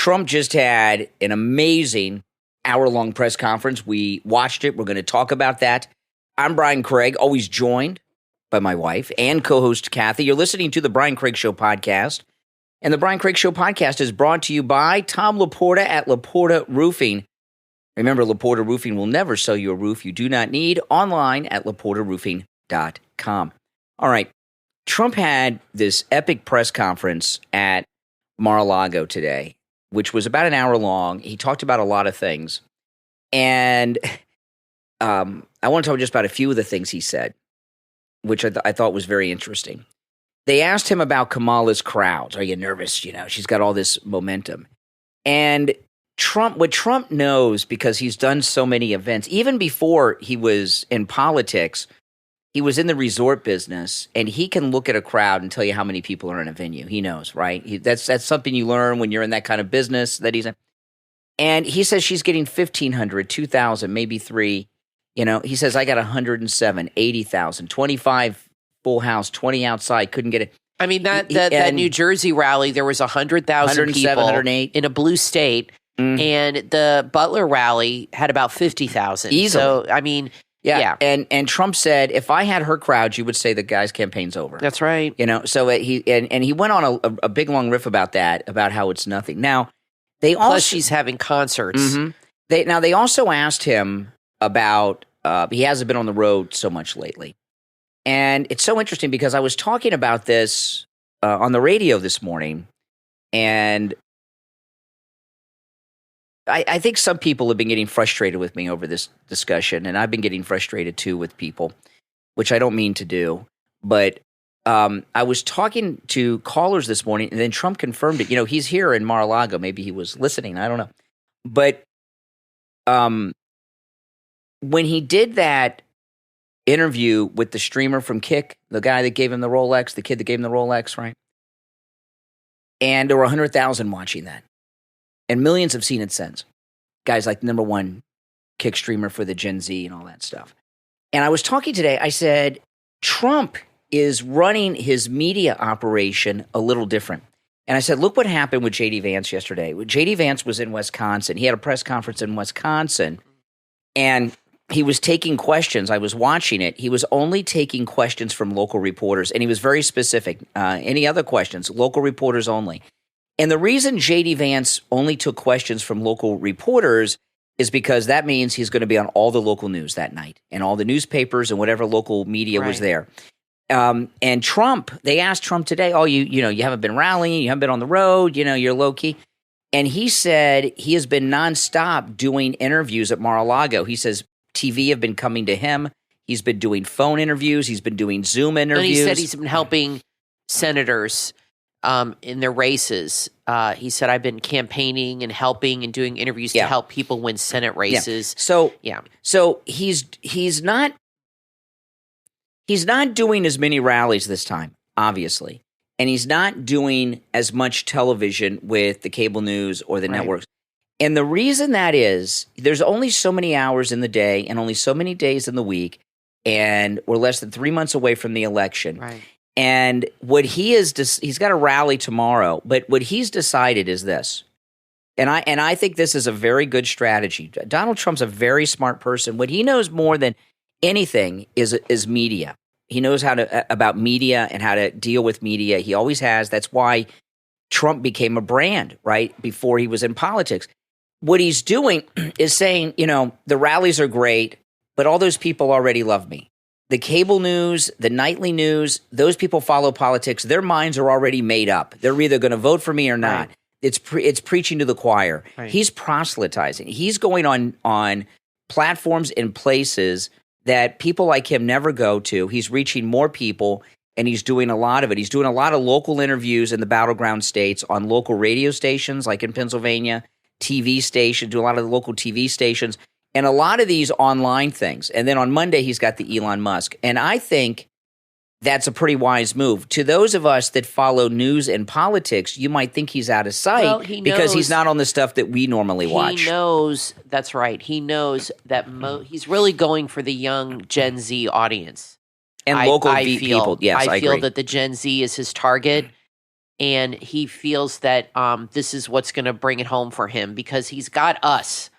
Trump just had an amazing hour-long press conference. We watched it. We're going to talk about that. I'm Brian Craig, always joined by my wife and co-host Kathy. You're listening to the Brian Craig Show podcast. And the Brian Craig Show podcast is brought to you by Tom Laporta at Laporta Roofing. Remember, Laporta Roofing will never sell you a roof you do not need. Online at laportaroofing.com. All right. Trump had this epic press conference at Mar-a-Lago today, which was about an hour long. He talked about a lot of things. And I want to talk just about a few of the things he said, which I thought was very interesting. They asked him about Kamala's crowds. Are you nervous? You know, she's got all this momentum. And what Trump knows, because he's done so many events, even before he was in politics, he was in the resort business, and he can look at a crowd and tell you how many people are in a venue. He knows, right? That's something you learn when you're in that kind of business that he's in. And he says she's getting 1,500, 2,000, maybe 3. You know, he says, I got 107, 80,000, 25 full house, 20 outside, couldn't get it. I mean, that New Jersey rally, there was 100,000 people 108. In a blue state, and the Butler rally had about 50,000. Easily. So, I mean, yeah. And Trump said, if I had her crowd, you would say the guy's campaign's over. That's right. You know, so he went on a big long riff about that, about how it's nothing. Now, plus she's having concerts. Mm-hmm. They also asked him about, he hasn't been on the road so much lately. And it's so interesting because I was talking about this on the radio this morning, and I think some people have been getting frustrated with me over this discussion, and I've been getting frustrated too with people, which I don't mean to do. But I was talking to callers this morning, and then Trump confirmed it. You know, he's here in Mar-a-Lago. Maybe he was listening. I don't know. But when he did that interview with the streamer from Kick, the guy that gave him the Rolex, the kid that gave him the Rolex, right? And there were 100,000 watching that. And millions have seen it since. Guys like the #1 Kick streamer for the Gen Z and all that stuff. And I was talking today, I said, Trump is running his media operation a little different. And I said, look what happened with J.D. Vance yesterday. J.D. Vance was in Wisconsin. He had a press conference in Wisconsin, and he was taking questions. I was watching it. He was only taking questions from local reporters, and he was very specific. Any other questions? Local reporters only. And the reason J.D. Vance only took questions from local reporters is because that means he's going to be on all the local news that night and all the newspapers and whatever local media was there. And Trump, they asked Trump today, you haven't been rallying, you haven't been on the road, you're low key. And he said he has been nonstop doing interviews at Mar-a-Lago. He says TV have been coming to him. He's been doing phone interviews. He's been doing Zoom interviews. And he said he's been helping senators in their races. He said, I've been campaigning and helping and doing interviews to help people win Senate races. Yeah. So he's not doing as many rallies this time, obviously. And he's not doing as much television with the cable news or the networks. And the reason that is, there's only so many hours in the day and only so many days in the week, and we're less than 3 months away from the election. Right. And what he's got a rally tomorrow, but what he's decided is this, and I think this is a very good strategy. Donald Trump's a very smart person. What he knows more than anything is media. He knows about media and how to deal with media. He always has. That's why Trump became a brand, right, before he was in politics. What he's doing is saying, the rallies are great, but all those people already love me. The cable news, the nightly news, those people follow politics. Their minds are already made up. They're either going to vote for me or not. Right. It's preaching to the choir. Right. He's proselytizing. He's going on platforms and places that people like him never go to. He's reaching more people, and he's doing a lot of it. He's doing a lot of local interviews in the battleground states on local radio stations, like in Pennsylvania, TV station, do a lot of the local TV stations, and a lot of these online things. And then on Monday, he's got the Elon Musk. And I think that's a pretty wise move. To those of us that follow news and politics, you might think he's out of sight because he's not on the stuff that we normally watch. He knows, that's right. He knows that he's really going for the young Gen Z audience. And local people. Yes, I agree. feel that the Gen Z is his target. And he feels that this is what's going to bring it home for him because he's got us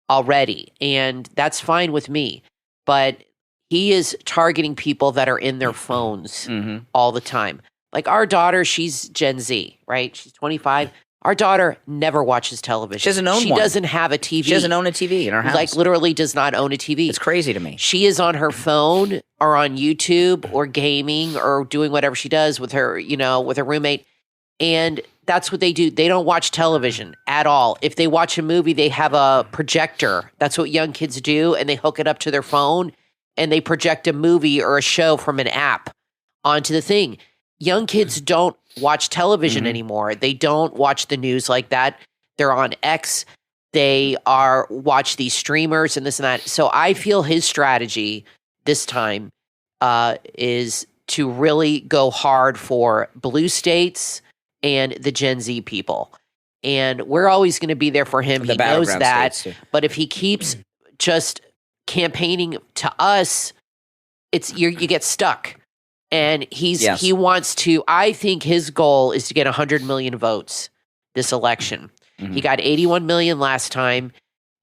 already. And that's fine with me. But he is targeting people that are in their phones all the time. Like our daughter, she's Gen Z, right? She's 25. Our daughter never watches television. She doesn't own one. She doesn't have a TV. She doesn't own a TV in her house. Like literally does not own a TV. It's crazy to me. She is on her phone or on YouTube or gaming or doing whatever she does with her, with her roommate. And that's what they do. They don't watch television at all. If they watch a movie, they have a projector. That's what young kids do. And they hook it up to their phone and they project a movie or a show from an app onto the thing. Young kids don't watch television anymore. They don't watch the news like that. They're on X. They watch these streamers and this and that. So I feel his strategy this time is to really go hard for blue states and the Gen Z people. And we're always going to be there for him. He knows that. But if he keeps just campaigning to us, you get stuck. And he wants to, I think his goal is to get 100 million votes this election. He got 81 million last time.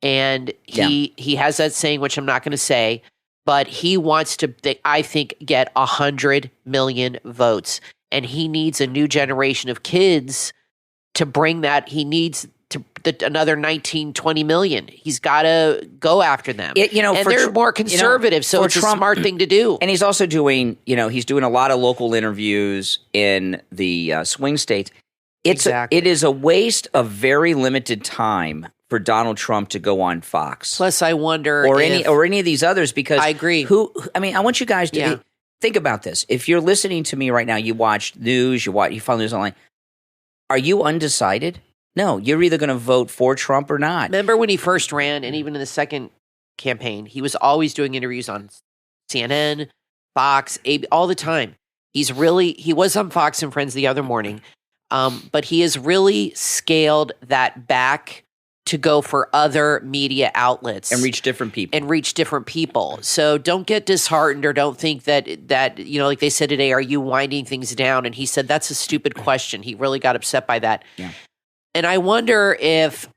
And he has that saying, which I'm not going to say, but he wants to, I think, get 100 million votes. And he needs a new generation of kids to bring that. He needs another 19, 20 million. He's got to go after them. And they're more conservative, so it's Trump, a smart thing to do. And he's also doing, he's doing a lot of local interviews in the swing states. It is a waste of very limited time for Donald Trump to go on Fox. Plus, I wonder or any of these others because I agree. I want you guys to think about this. If you're listening to me right now, you watch news, you follow news online. Are you undecided? No, you're either going to vote for Trump or not. Remember when he first ran, and even in the second campaign, he was always doing interviews on CNN, Fox, ABC, all the time. He was on Fox and Friends the other morning, but he has really scaled that back to go for other media outlets. And reach different people. So don't get disheartened or don't think that like they said today, are you winding things down? And he said, that's a stupid question. He really got upset by that. Yeah. And I wonder if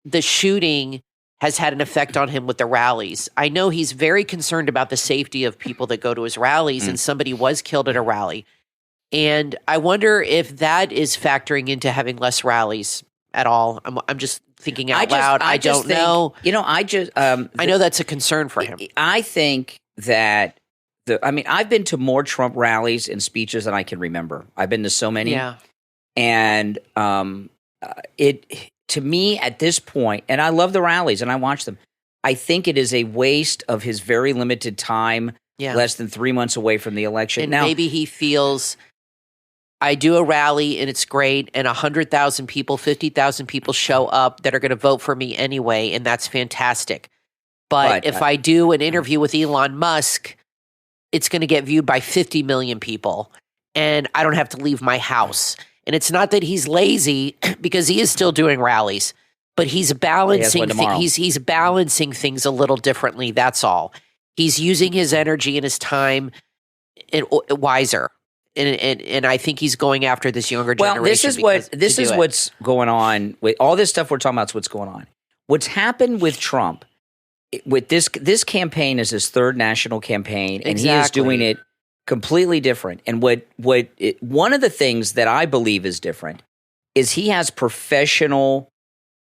the shooting has had an effect on him with the rallies. I know he's very concerned about the safety of people that go to his rallies, and somebody was killed at a rally. And I wonder if that is factoring into having less rallies at all. I'm just thinking out loud. I don't know. I know that's a concern for him. I think that I've been to more Trump rallies and speeches than I can remember. I've been to so many. Yeah. And to me at this point, and I love the rallies and I watch them, I think it is a waste of his very limited time, less than 3 months away from the election. And now, maybe he feels, I do a rally and it's great, and 100,000 people, 50,000 people show up that are going to vote for me anyway, and that's fantastic. But if I do an interview with Elon Musk, it's going to get viewed by 50 million people, and I don't have to leave my house. And it's not that he's lazy, because he is still doing rallies, but he's balancing he's balancing things a little differently. That's all. He's using his energy and his time wiser, and I think he's going after this younger generation. Well, this is what's going on with all this stuff we're talking about. Is what's going on. What's happened with Trump with this campaign is his third national campaign, and he is doing it completely different. And one of the things that I believe is different is he has professional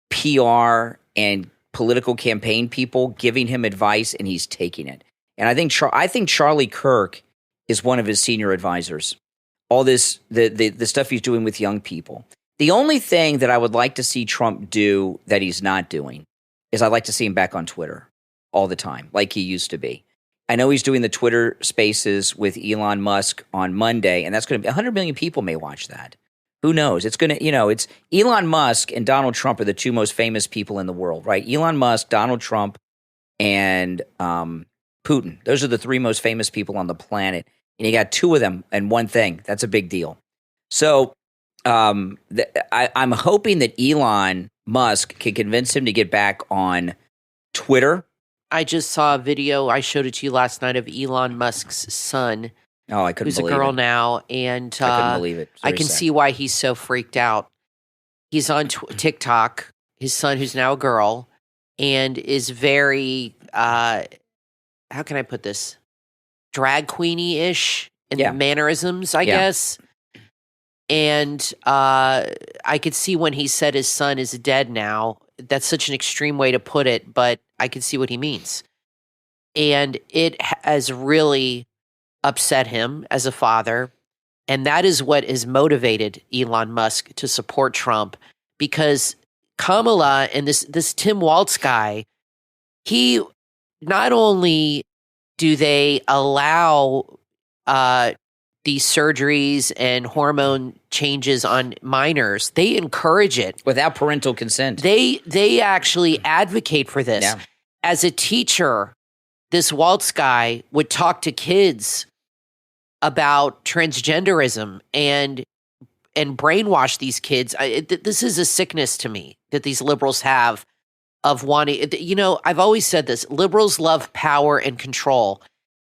PR and political campaign people giving him advice, and he's taking it. And I think Charlie Kirk is one of his senior advisors. All this the stuff he's doing with young people. The only thing that I would like to see Trump do that he's not doing is I'd like to see him back on Twitter all the time, like he used to be. I know he's doing the Twitter Spaces with Elon Musk on Monday, and that's going to be 100 million people may watch that. Who knows? It's going to, it's Elon Musk and Donald Trump are the two most famous people in the world, right? Elon Musk, Donald Trump, and Putin. Those are the three most famous people on the planet. And you got two of them and one thing. That's a big deal. So I'm hoping that Elon Musk can convince him to get back on Twitter. I just saw a video, I showed it to you last night, of Elon Musk's son Oh, I couldn't who's a believe girl it. now, and I couldn't believe it. I can see why he's so freaked out. He's on TikTok. His son, who's now a girl, and is very how can I put this? Drag queeny-ish in the mannerisms, I guess. And I could see when he said his son is dead now. That's such an extreme way to put it, but I could see what he means. And it has really upset him as a father. And that is what has motivated Elon Musk to support Trump, because Kamala and this Tim Walz guy, he not only do they allow these surgeries and hormone changes on minors, they encourage it without parental consent. They actually advocate for this. Yeah. As a teacher, this Walz guy would talk to kids about transgenderism and brainwash these kids. This is a sickness to me that these liberals have of wanting, I've always said this, liberals love power and control.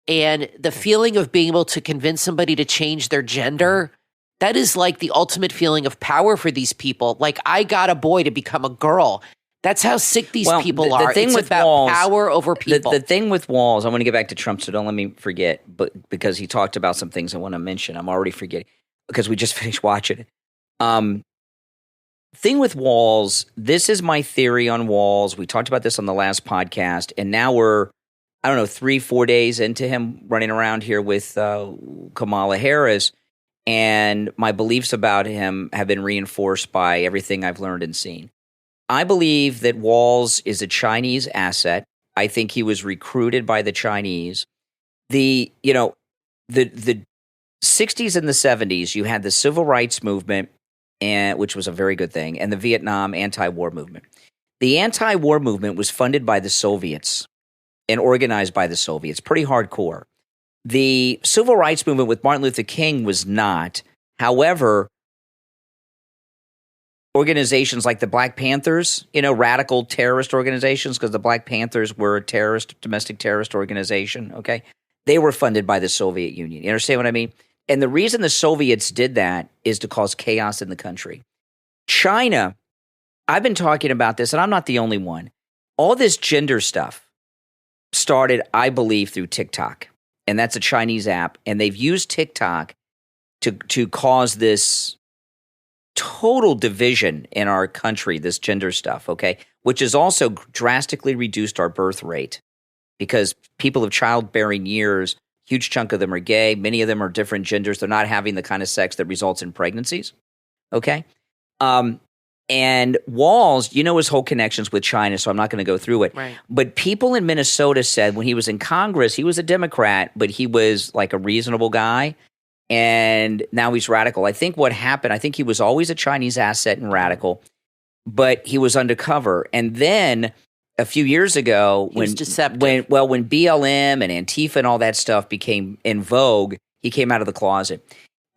And the feeling of being able to convince somebody to change their gender, that is like the ultimate feeling of power for these people. Like, I got a boy to become a girl. That's how sick these people are. Thing it's with about Walz, power over people. The thing with Walz, I want to get back to Trump, so don't let me forget, but because he talked about some things I want to mention. I'm already forgetting because we just finished watching it. Thing with Walz, this is my theory on Walz. We talked about this on the last podcast, and now we're, 3-4 days into him running around here with Kamala Harris, and my beliefs about him have been reinforced by everything I've learned and seen. I believe that Walz is a Chinese asset. I think he was recruited by the Chinese. The 60s and the 70s, you had the civil rights movement, which was a very good thing, and the Vietnam anti-war movement. The anti-war movement was funded by the Soviets and organized by the Soviets, pretty hardcore. The civil rights movement with Martin Luther King was not. However, organizations like the Black Panthers, radical terrorist organizations, because the Black Panthers were a domestic terrorist organization, okay? They were funded by the Soviet Union. You understand what I mean? And the reason the Soviets did that is to cause chaos in the country. China, I've been talking about this, and I'm not the only one. All this gender stuff started, I believe, through TikTok. And that's a Chinese app. And they've used TikTok to cause this total division in our country, this gender stuff, okay? Which has also drastically reduced our birth rate because people of childbearing years, huge chunk of them are gay. Many of them are different genders. They're not having the kind of sex that results in pregnancies, okay? And Walz, his whole connections with China, so I'm not going to go through it. Right. But people in Minnesota said when he was in Congress, he was a Democrat, but he was like a reasonable guy. And now he's radical. I think what happened, I think he was always a Chinese asset and radical, but he was undercover. And then a few years ago, when BLM and Antifa and all that stuff became in vogue, he came out of the closet.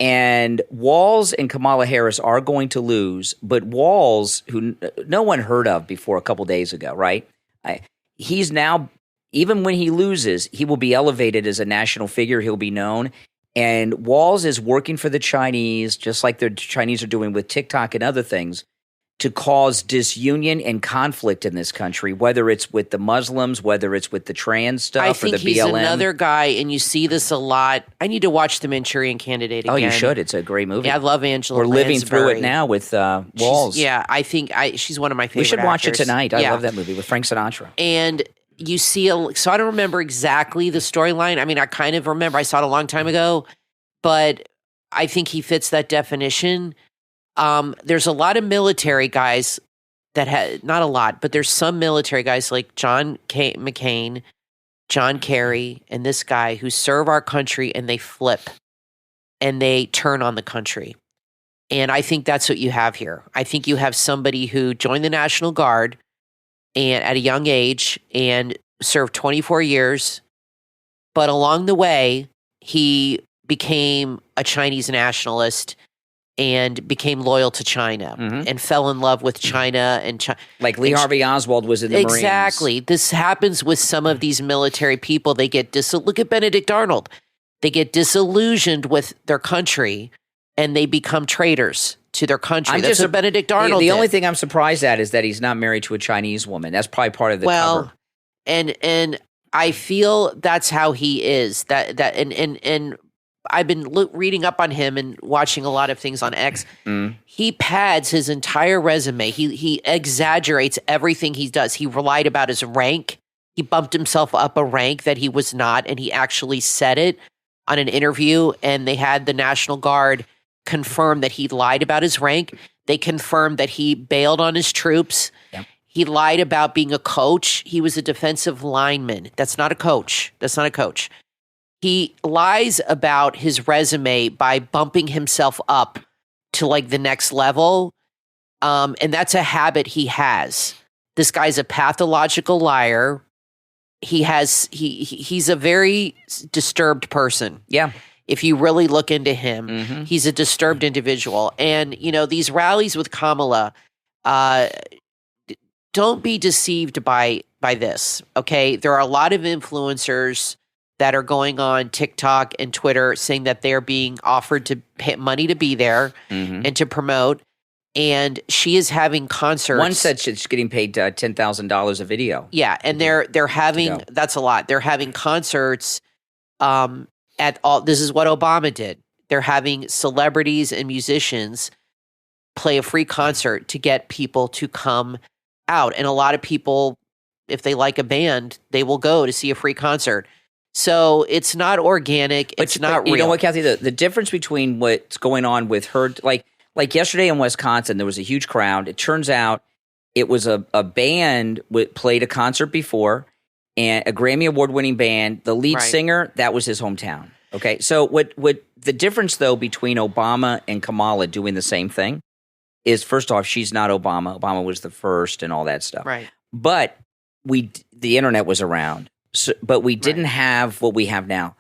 And Walz and Kamala Harris are going to lose, but Walz, who no one heard of before a couple days ago, right? He's now, even when he loses, he will be elevated as a national figure. He'll be known. And Walz is working for the Chinese, just like the Chinese are doing with TikTok and other things, to cause disunion and conflict in this country, whether it's with the Muslims, whether it's with the trans stuff or the BLM. I think he's another guy, and you see this a lot. I need to watch The Manchurian Candidate again. Oh, you should. It's a great movie. Yeah, I love Angela We're living Lansbury. through it now with Walz. I think she's one of my favorite We should watch actors. it tonight. I love that movie with Frank Sinatra. And you see, so I don't remember exactly the storyline. I mean, I kind of remember. I saw it a long time ago, but I think he fits that definition. There's a lot of military guys that had, not a lot, but there's some military guys like John McCain, John Kerry, and this guy who serve our country and they flip and they turn on the country. And I think that's what you have here. I think you have somebody who joined the National Guard and at a young age and served 24 years, but along the way, he became a Chinese nationalist and became loyal to China and fell in love with China and China. Like Lee Harvey Oswald was in the Marines. Exactly. This happens with some of these military people. They get look at Benedict Arnold. they get disillusioned with their country and they become traitors to their country. That's what Benedict Arnold The did. only thing I'm surprised at is that he's not married to a Chinese woman. That's probably part of the cover. And I feel that's how he is. And I've been reading up on him and watching a lot of things on X. He pads his entire resume. He exaggerates everything he does. He lied about his rank. He bumped himself up a rank that he was not, and he actually said it on an interview, and they had the National Guard confirm that he lied about his rank. They confirmed that he bailed on his troops. Yep. He lied about being a coach. He was a defensive lineman. That's not a coach. He lies about his resume by bumping himself up to like the next level. And that's a habit he has. This guy's a pathological liar. He's a very disturbed person. Yeah. If you really look into him, he's a disturbed individual. And, these rallies with Kamala, don't be deceived by this, okay? There are a lot of influencers that are going on TikTok and Twitter saying that they're being offered to pay money to be there and to promote. And she is having concerts. One said she's getting paid $10,000 a video. Yeah, and they're having that's a lot. They're having concerts at all. This is what Obama did. They're having celebrities and musicians play a free concert to get people to come out. And a lot of people, if they like a band, they will go to see a free concert. So it's not organic. It's not real. You know what, Kathy? The difference between what's going on with her, like yesterday in Wisconsin, there was a huge crowd. It turns out it was a band played a concert before, and a Grammy Award-winning band. The lead singer, that was his hometown. Okay, so what the difference, though, between Obama and Kamala doing the same thing is, first off, she's not Obama. Obama was the first and all that stuff. Right. But the internet was around. So, but we didn't have what we have now.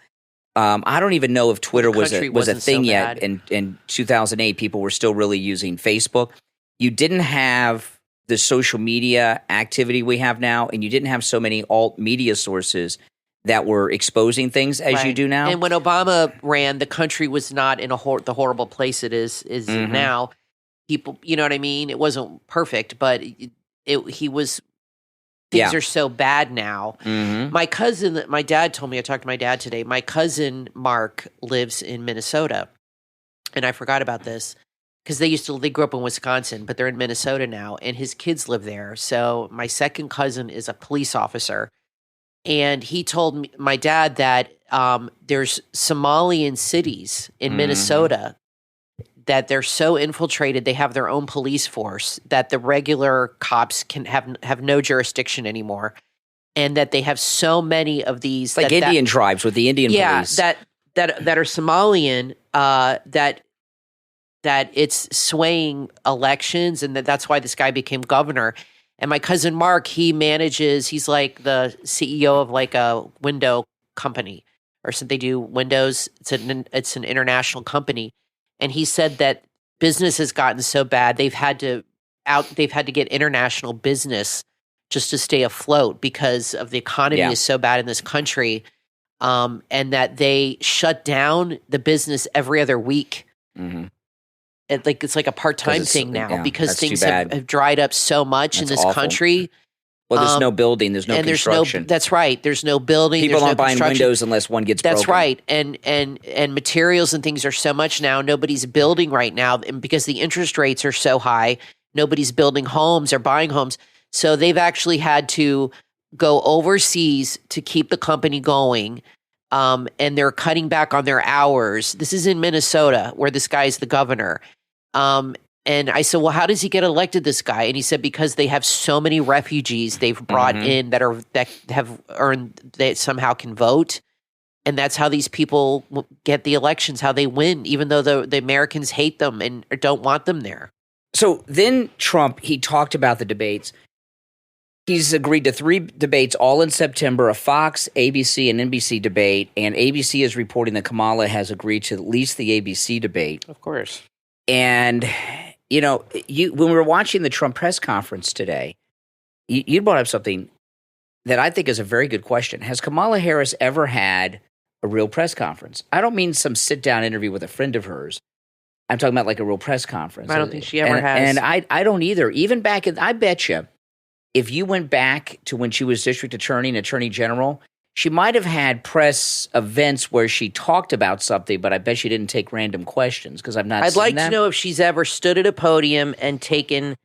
I don't even know if Twitter was a thing yet. In 2008, people were still really using Facebook. You didn't have the social media activity we have now, and you didn't have so many alt media sources that were exposing things as you do now. And when Obama ran, the country was not in the horrible place it is now. People, you know what I mean? It wasn't perfect, but he was. Things are so bad now. My cousin, my dad told me, I talked to my dad today, my cousin Mark lives in Minnesota. And I forgot about this because they grew up in Wisconsin, but they're in Minnesota now, and his kids live there. So my second cousin is a police officer. And he told me, my dad, that there's Somalian cities in Minnesota that they're so infiltrated, they have their own police force, that the regular cops can have no jurisdiction anymore, and that they have so many of these like Indian tribes with the Indian police. that are Somalian, that it's swaying elections, and that's why this guy became governor. And my cousin Mark, he's like the CEO of like a window company or something. They do windows. It's an international company. And he said that business has gotten so bad they've had to get international business just to stay afloat because of the economy is so bad in this country, and that they shut down the business every other week. It's like a part-time thing now because things have dried up so much in this country. Well, there's no building, there's no construction. That's right. There's no building. People aren't buying windows unless one gets broken. That's right. And materials and things are so much now. Nobody's building right now, and because the interest rates are so high, nobody's building homes or buying homes. So they've actually had to go overseas to keep the company going, and they're cutting back on their hours. This is in Minnesota, where this guy is the governor. And I said, well, how does he get elected, this guy? And he said, because they have so many refugees they've brought in that have earned, that somehow can vote. And that's how these people get the elections, how they win, even though the Americans hate them and don't want them there. So then Trump, he talked about the debates. He's agreed to 3 debates all in September, a Fox, ABC, and NBC debate. And ABC is reporting that Kamala has agreed to at least the ABC debate. Of course. And when we were watching the Trump press conference today, you brought up something that I think is a very good question. Has Kamala Harris ever had a real press conference. I don't mean some sit-down interview with a friend of hers. I'm talking about like a real press conference. I don't think she ever has. And I don't either. Even back in, I bet you, if you went back to when she was district attorney and attorney general, she might have had press events where she talked about something, but I bet she didn't take random questions because I've not I'd seen like that. to know if she's ever stood at a podium and taken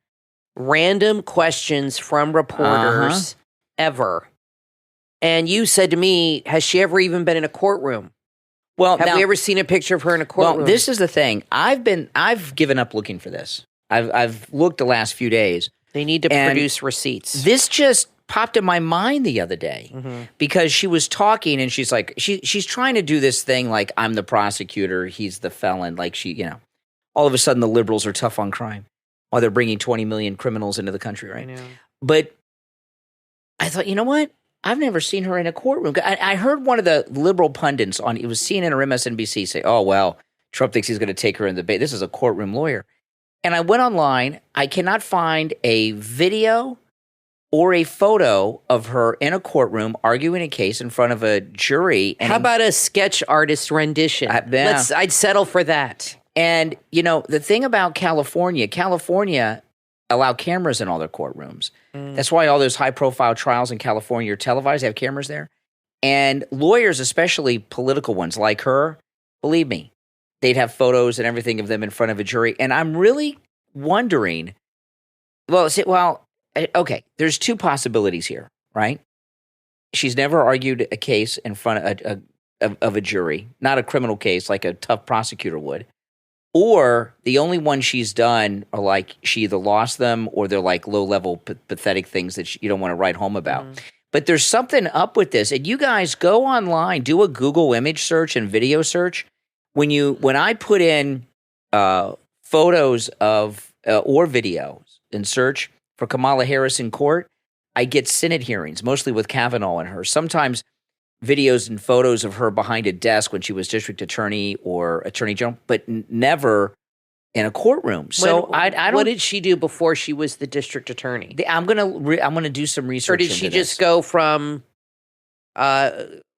random questions from reporters ever. And you said to me, has she ever even been in a courtroom? Well, Have we ever seen a picture of her in a courtroom? Well, this is the thing. I've given up looking for this. I've looked the last few days. They need to produce receipts. This just popped in my mind the other day because she was talking and she's like, she's trying to do this thing like, I'm the prosecutor, he's the felon. Like all of a sudden the liberals are tough on crime while they're bringing 20 million criminals into the country, right? I know. But I thought, you know what? I've never seen her in a courtroom. I heard one of the liberal pundits it was CNN or MSNBC say, oh, well, Trump thinks he's going to take her in the debate. This is a courtroom lawyer. And I went online. I cannot find a video or a photo of her in a courtroom arguing a case in front of a jury. And how about a sketch artist rendition? I'd settle for that. And, the thing about California allow cameras in all their courtrooms. That's why all those high-profile trials in California are televised. They have cameras there. And lawyers, especially political ones like her, believe me, they'd have photos and everything of them in front of a jury. And I'm really wondering, okay, there's two possibilities here, right? She's never argued a case in front of a jury, not a criminal case like a tough prosecutor would. Or the only one she's done are like she either lost them or they're like low-level pathetic things that you don't want to write home about. But there's something up with this. And you guys go online, do a Google image search and video search. When I put in photos of or videos in search for Kamala Harris in court, I get Senate hearings, mostly with Kavanaugh and her. Sometimes videos and photos of her behind a desk when she was district attorney or attorney general, but never in a courtroom. So I don't. What did she do before she was the district attorney? I'm gonna do some research. Or did she just go from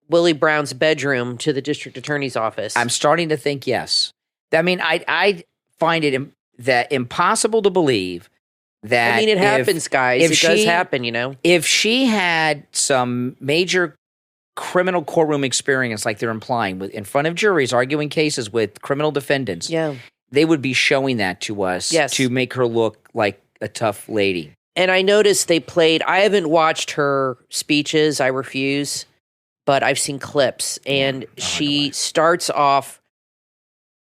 Willie Brown's bedroom to the district attorney's office? I'm starting to think yes. I mean, I find it impossible to believe that. I mean, it happens, guys. It does happen, If she had some major criminal courtroom experience like they're implying in front of juries arguing cases with criminal defendants, they would be showing that to us to make her look like a tough lady. And I noticed I haven't watched her speeches, I refuse, but I've seen clips, and she starts off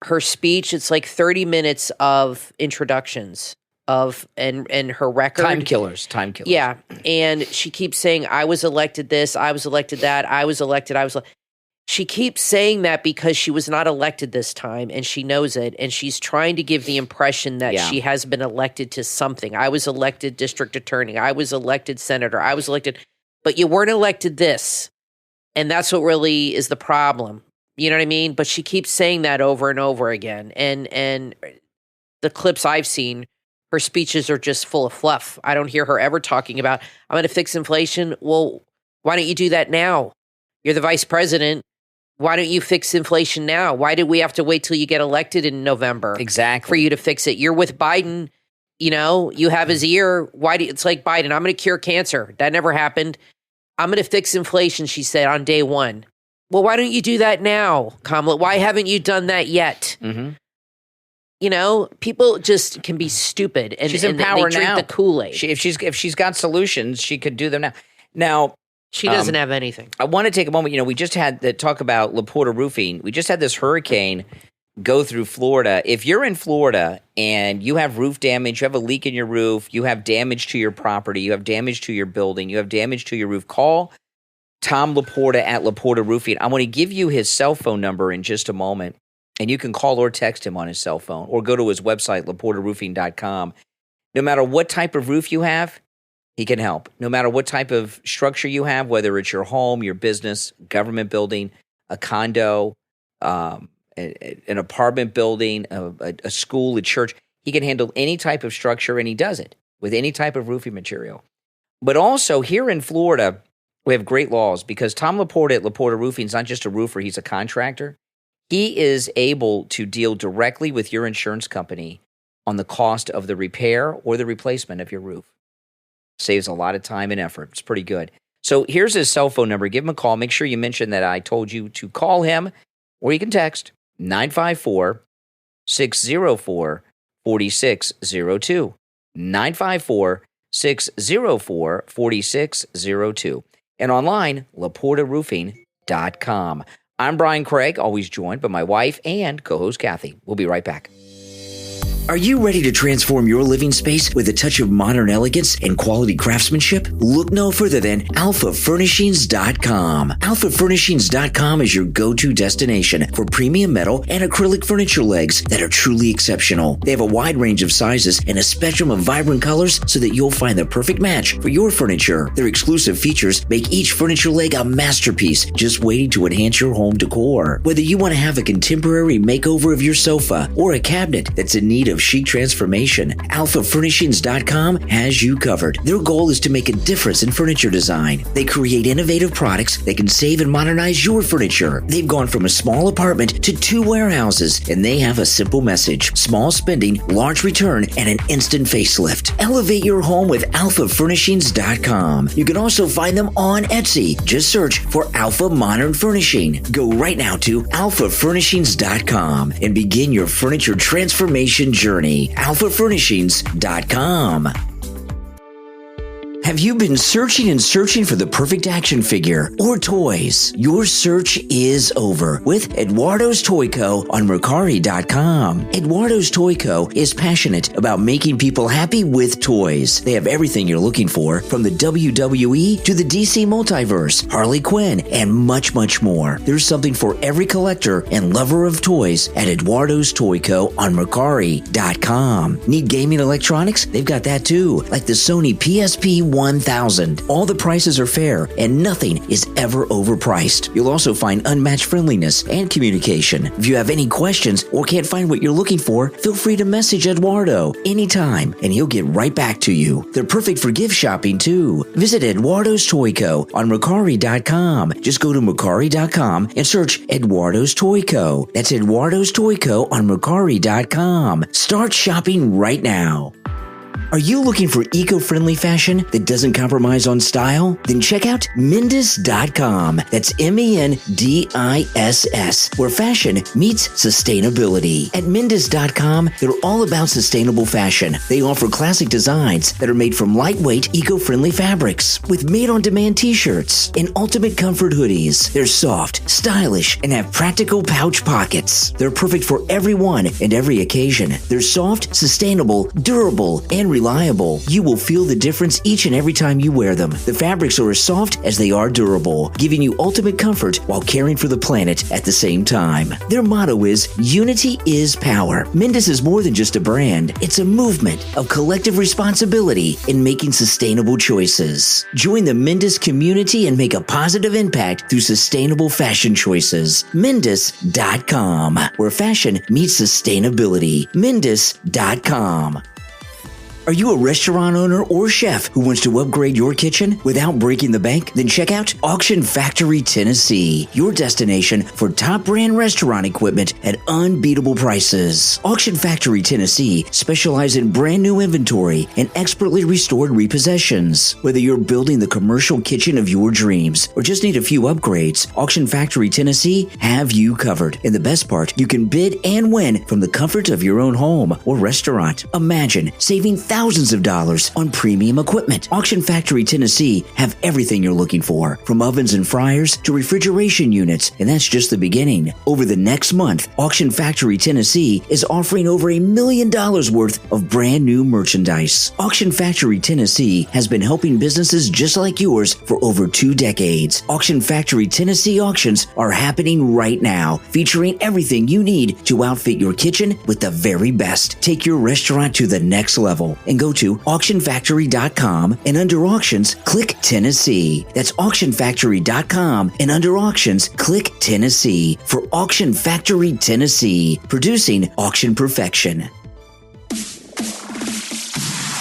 her speech, it's like 30 minutes of introductions and her record. Time killers. Yeah. And she keeps saying, I was elected this, I was elected that, I was elected. She keeps saying that because she was not elected this time and she knows it. And she's trying to give the impression that she has been elected to something. I was elected district attorney. I was elected senator. I was elected, but you weren't elected this. And that's what really is the problem. You know what I mean? But she keeps saying that over and over again. And the clips I've seen, her speeches are just full of fluff. I don't hear her ever talking about, I'm going to fix inflation. Well, why don't you do that now? You're the vice president. Why don't you fix inflation now? Why did we have to wait till you get elected in November? Exactly. For you to fix it? You're with Biden. You have his ear. It's like Biden. I'm going to cure cancer. That never happened. I'm going to fix inflation, she said on day one. Well, why don't you do that now, Kamala? Why haven't you done that yet? Mm-hmm. People just can be stupid, and she's in power they drink now. the Kool-Aid. If she's got solutions, she could do them now. Now she doesn't have anything. I want to take a moment. We just had the talk about Leapor roofing. We just had this hurricane go through Florida. If you're in Florida and you have roof damage, you have a leak in your roof, you have damage to your property, you have damage to your building, you have damage to your roof, call Tom Laporta at Laporta Roofing. I'm going to give you his cell phone number in just a moment. And you can call or text him on his cell phone or go to his website, laportaroofing.com. No matter what type of roof you have, he can help. No matter what type of structure you have, whether it's your home, your business, government building, a condo, an apartment building, a school, a church, he can handle any type of structure, and he does it with any type of roofing material. But also here in Florida, We have great laws because Tom Leapor at Leapor Roofing is not just a roofer, he's a contractor. He is able to deal directly with your insurance company on the cost of the repair or the replacement of your roof. Saves a lot of time and effort. It's pretty good. So here's his cell phone number. Give him a call. Make sure you mention that I told you to call him, or you can text 954-604-4602. 954-604-4602. And online, LeaporRoofing.com. I'm Brian Craig, always joined by my wife and co-host Kathy. We'll be right back. Are you ready to transform your living space with a touch of modern elegance and quality craftsmanship? Look no further than AlphaFurnishings.com. AlphaFurnishings.com is your go-to destination for premium metal and acrylic furniture legs that are truly exceptional. They have a wide range of sizes and a spectrum of vibrant colors so that you'll find the perfect match for your furniture. Their exclusive features make each furniture leg a masterpiece just waiting to enhance your home decor. Whether you want to have a contemporary makeover of your sofa or a cabinet that's in need of chic transformation, AlphaFurnishings.com has you covered. Their goal is to make a difference in furniture design. They create innovative products that can save and modernize your furniture. They've gone from a small apartment to 2 warehouses, and they have a simple message: small spending, large return, and an instant facelift. Elevate your home with AlphaFurnishings.com. You can also find them on Etsy. Just search for Alpha Modern Furnishing. Go right now to AlphaFurnishings.com and begin your furniture transformation journey. AlphaFurnishings.com. Have you been searching and searching for the perfect action figure or toys? Your search is over with Eduardo's Toy Co. on Mercari.com. Eduardo's Toy Co. is passionate about making people happy with toys. They have everything you're looking for, from the WWE to the DC Multiverse, Harley Quinn, and much, much more. There's something for every collector and lover of toys at Eduardo's Toy Co. on Mercari.com. Need gaming electronics? They've got that too, like the Sony PSP 1000. All the prices are fair and nothing is ever overpriced. You'll also find unmatched friendliness and communication. If you have any questions or can't find what you're looking for, feel free to message Eduardo anytime and he'll get right back to you. They're perfect for gift shopping too. Visit Eduardo's Toy Co. on Mercari.com. Just go to Mercari.com and search Eduardo's Toy Co. That's Eduardo's Toy Co. on Mercari.com. Start shopping right now. Are you looking for eco-friendly fashion that doesn't compromise on style? Then check out Mendis.com. That's MENDISS, where fashion meets sustainability. At Mendis.com, they're all about sustainable fashion. They offer classic designs that are made from lightweight, eco-friendly fabrics, with made-on-demand t-shirts and ultimate comfort hoodies. They're soft, stylish, and have practical pouch pockets. They're perfect for everyone and every occasion. They're soft, sustainable, durable, and reliable. You will feel the difference each and every time you wear them. The fabrics are as soft as they are durable, giving you ultimate comfort while caring for the planet at the same time. Their motto is, unity is power. Mendis is more than just a brand. It's a movement of collective responsibility in making sustainable choices. Join the Mendis community and make a positive impact through sustainable fashion choices. Mendis.com, where fashion meets sustainability. Mendis.com. Are you a restaurant owner or chef who wants to upgrade your kitchen without breaking the bank? Then check out Auction Factory Tennessee, your destination for top brand restaurant equipment at unbeatable prices. Auction Factory Tennessee specializes in brand new inventory and expertly restored repossessions. Whether you're building the commercial kitchen of your dreams or just need a few upgrades, Auction Factory Tennessee have you covered. And the best part, you can bid and win from the comfort of your own home or restaurant. Imagine saving thousands of dollars on premium equipment. Auction Factory Tennessee have everything you're looking for, from ovens and fryers to refrigeration units, and that's just the beginning. Over the next month, Auction Factory Tennessee is offering over $1 million worth of brand new merchandise. Auction Factory Tennessee has been helping businesses just like yours for over 2 decades. Auction Factory Tennessee auctions are happening right now, featuring everything you need to outfit your kitchen with the very best. Take your restaurant to the next level and go to auctionfactory.com and under auctions, click Tennessee. That's auctionfactory.com and under auctions, click Tennessee for Auction Factory Tennessee, producing auction perfection.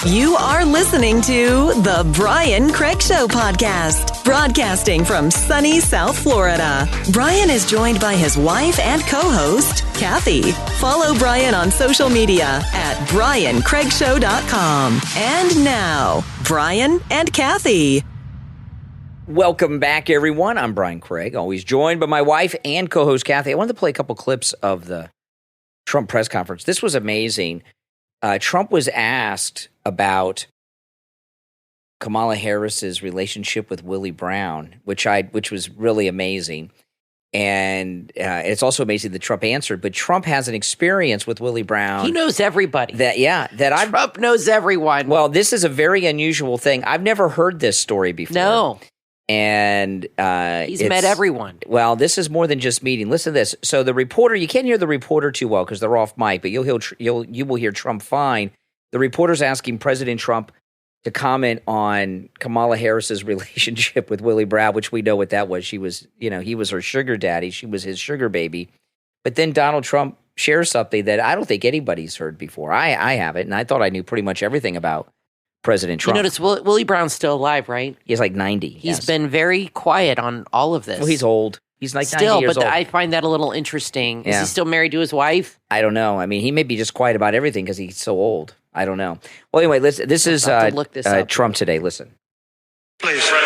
You are listening to The Brian Craig Show podcast, broadcasting from sunny South Florida. Brian is joined by his wife and co-host, Kathy. Follow Brian on social media at briancraigshow.com. And now, Brian and Kathy. Welcome back, everyone. I'm Brian Craig, always joined by my wife and co-host, Kathy. I wanted to play a couple clips of the Trump press conference. This was amazing. Trump was asked about Kamala Harris's relationship with Willie Brown, which was really amazing. And it's also amazing that Trump answered. But Trump has an experience with Willie Brown. He knows everybody. Trump knows everyone. Well, this is a very unusual thing. I've never heard this story before. No. And he's met everyone. Well, this is more than just meeting. Listen to this. So the reporter, you can't hear the reporter too well because they're off mic, but you will hear Trump fine. The reporter's asking President Trump to comment on Kamala Harris's relationship with Willie Brown, which we know what that was. He was her sugar daddy. She was his sugar baby. But then Donald Trump shares something that I don't think anybody's heard before. I haven't, and I thought I knew pretty much everything about President Trump. You notice Willie Brown's still alive, right? He's like 90. He's been very quiet on all of this. Well, he's old. He's like still, 90 years old. but I find that a little interesting. Is he still married to his wife? I don't know. I mean, he may be just quiet about everything because he's so old. I don't know. Well, anyway, listen. This is Trump today. Listen. Please. There's